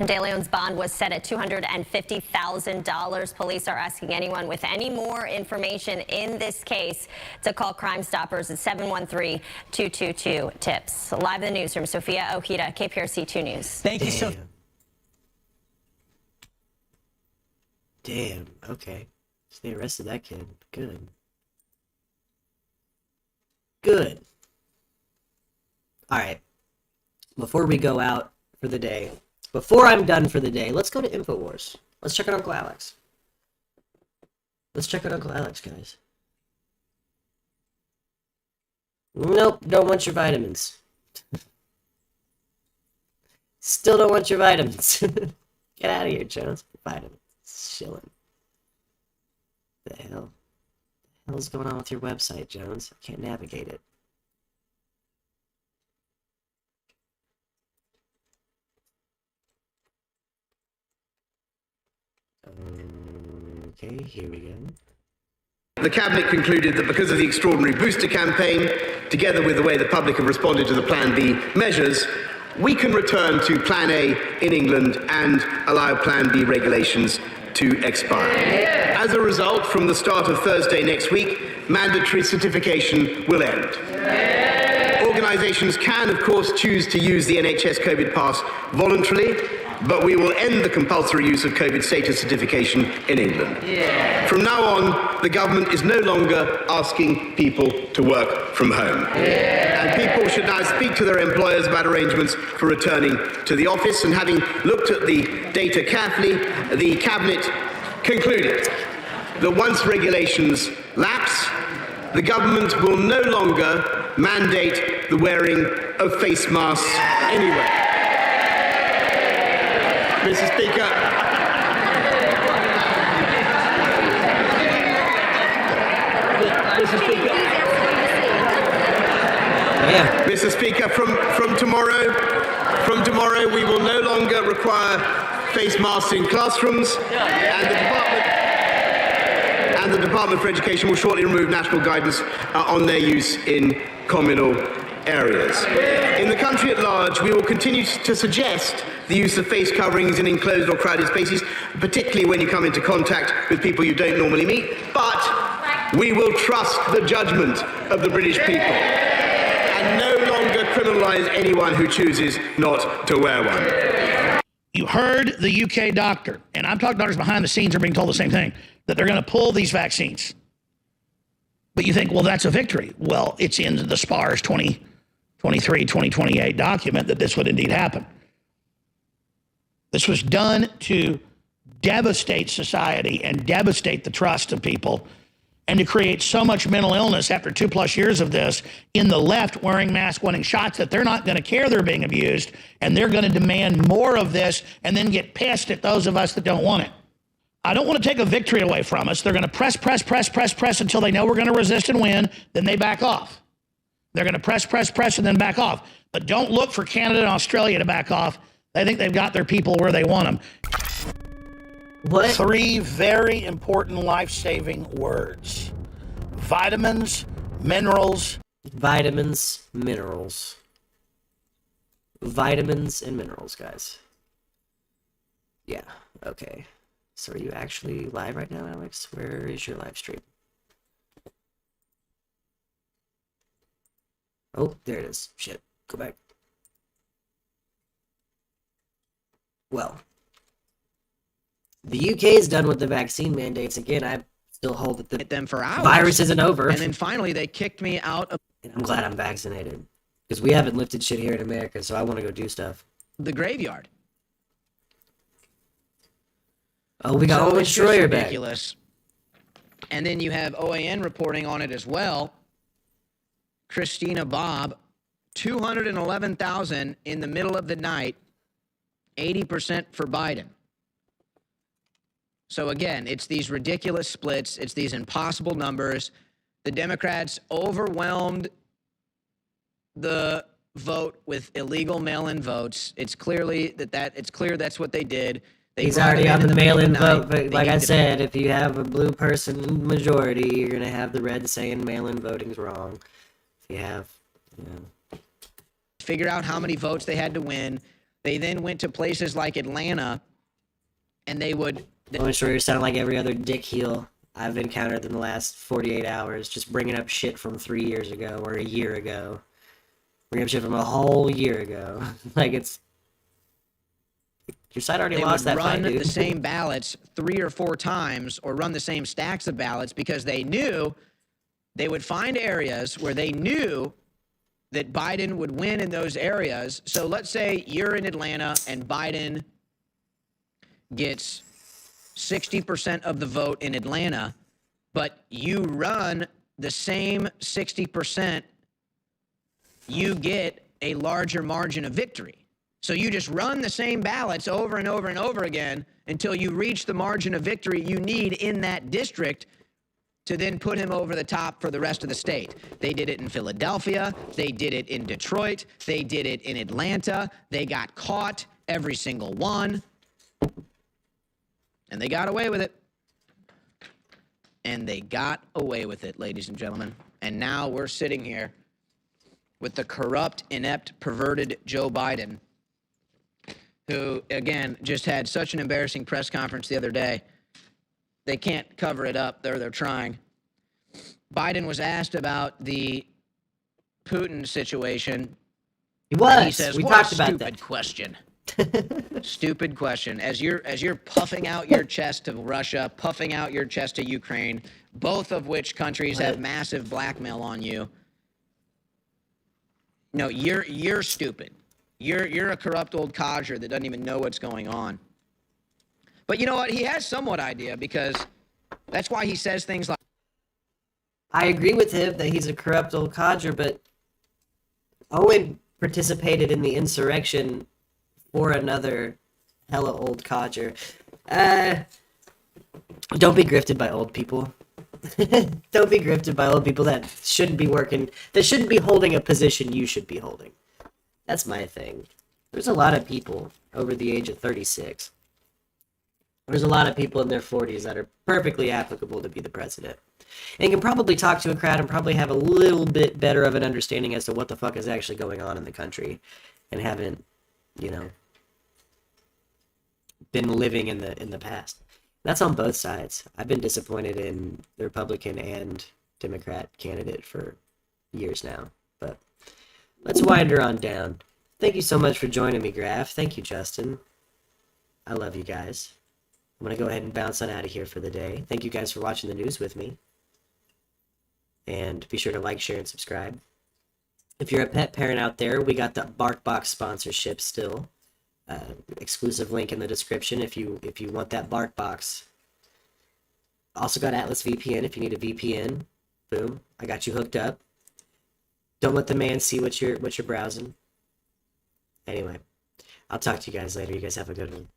De Leon's bond was set at $250,000. Police are asking anyone with any more information in this case to call Crime Stoppers at 713-222-TIPS. Live in the newsroom, Sophia Ojeda, KPRC 2 News. Thank you, Sophia. Damn, okay. So they arrested that kid. Good. Good. All right. Before we go out for the day, before I'm done for the day, let's go to InfoWars. Let's check out Uncle Alex. Let's check out Uncle Alex, guys. Nope, don't want your vitamins. Still don't want your vitamins. Get out of here, Jones. Vitamins. Chilling. The hell? What the hell's going on with your website, Jones? I can't navigate it. Okay, here we go. The Cabinet concluded that because of the extraordinary booster campaign, together with the way the public have responded to the Plan B measures, we can return to Plan A in England and allow Plan B regulations to expire. As a result, from the start of Thursday next week, mandatory certification will end. Organisations can, of course, choose to use the NHS COVID pass voluntarily, but we will end the compulsory use of COVID status certification in England. From now on, the government is no longer asking people to work from home. And people should now speak to their employers about arrangements for returning to the office. And having looked at the data carefully, the Cabinet concluded that once regulations lapse, the government will no longer mandate the wearing of face masks anywhere. Mr. Speaker. Mr. Speaker. Yeah. Mr. Speaker, from tomorrow we will no longer require face masks in classrooms, and the Department for Education will shortly remove national guidance on their use in communal areas. In the country at large, we will continue to suggest the use of face coverings in enclosed or crowded spaces, particularly when you come into contact with people you don't normally meet, but we will trust the judgment of the British people and no longer criminalise anyone who chooses not to wear one. You heard the UK doctor, and I'm talking doctors behind the scenes are being told the same thing, that they're going to pull these vaccines. But you think, well, that's a victory. Well, it's in the SPARS 2023-2028 document that this would indeed happen. This was done to devastate society and devastate the trust of people and to create so much mental illness after 2+ years of this in the left wearing masks, wanting shots, that they're not going to care they're being abused, and they're going to demand more of this and then get pissed at those of us that don't want it. I don't want to take a victory away from us. They're going to press until they know we're going to resist and win, then they back off. They're going to press, and then back off. But don't look for Canada and Australia to back off. They think they've got their people where they want them. What? 3 very important life-saving words. Vitamins, minerals. Vitamins, minerals. Vitamins and minerals, guys. Yeah, okay. So are you actually live right now, Alex? Where is your live stream? Oh, there it is. Shit. Go back. Well, the UK is done with the vaccine mandates. Again, I still hold that the them for hours. virus isn't over. And then finally they kicked me out of... And I'm glad I'm vaccinated. Because we haven't lifted shit here in America, so I want to go do stuff. the graveyard. Oh, we got so Owen it's just Schroyer back. ridiculous. And then you have OAN reporting on it as well. Christina Bobb, 211,000 in the middle of the night, 80% for Biden. So again, it's these ridiculous splits. It's these impossible numbers. The Democrats overwhelmed the vote with illegal mail-in votes. It's clearly it's clear that's what they did. He's already on the mail-in vote, but like I said, if you have a blue person majority, you're going to have the red saying mail-in voting's wrong. If you have, figure out how many votes they had to win. They then went to places like Atlanta, and they would... I'm sure you sound like every other dick heel I've encountered in the last 48 hours, just bringing up shit from 3 years ago or a year ago. Bringing up shit from a whole year ago. Like, it's... Your side already lost that fight, dude. They would run the same ballots 3 or 4 times or run the same stacks of ballots because they knew they would find areas where they knew that Biden would win in those areas. So let's say you're in Atlanta and Biden gets 60% of the vote in Atlanta, but you run the same 60%, you get a larger margin of victory. So you just run the same ballots over and over and over again until you reach the margin of victory you need in that district to then put him over the top for the rest of the state. They did it in Philadelphia. They did it in Detroit. They did it in Atlanta. They got caught, every single one. And they got away with it. And they got away with it, ladies and gentlemen. And now we're sitting here with the corrupt, inept, perverted Joe Biden, who, again, just had such an embarrassing press conference the other day. They can't cover it up. They're trying. Biden was asked about the Putin situation. He was. He says, we what talked a about stupid that. Question. Stupid question. As you're puffing out your chest to Russia, puffing out your chest to Ukraine, both of which countries have massive blackmail on you. No, you're stupid. You're a corrupt old codger that doesn't even know what's going on. But you know what? He has somewhat idea because that's why he says things like... I agree with him that he's a corrupt old codger, but Owen participated in the insurrection for another hella old codger. Don't be grifted by old people. Don't be grifted by old people that shouldn't be working, that shouldn't be holding a position you should be holding. That's my thing. There's a lot of people over the age of 36. There's a lot of people in their 40s that are perfectly applicable to be the president. And can probably talk to a crowd and probably have a little bit better of an understanding as to what the fuck is actually going on in the country. And haven't, been living in the past. That's on both sides. I've been disappointed in the Republican and Democrat candidate for years now. But let's wind her on down. Thank you so much for joining me, Graf. Thank you, Justin. I love you guys. I'm going to go ahead and bounce on out of here for the day. Thank you guys for watching the news with me. And be sure to like, share, and subscribe. If you're a pet parent out there, we got the BARKBOX sponsorship still. Exclusive link in the description if you want that BARKBOX. Also got Atlas VPN if you need a VPN. Boom, I got you hooked up. Don't let the man see what you're browsing. Anyway, I'll talk to you guys later. You guys have a good one.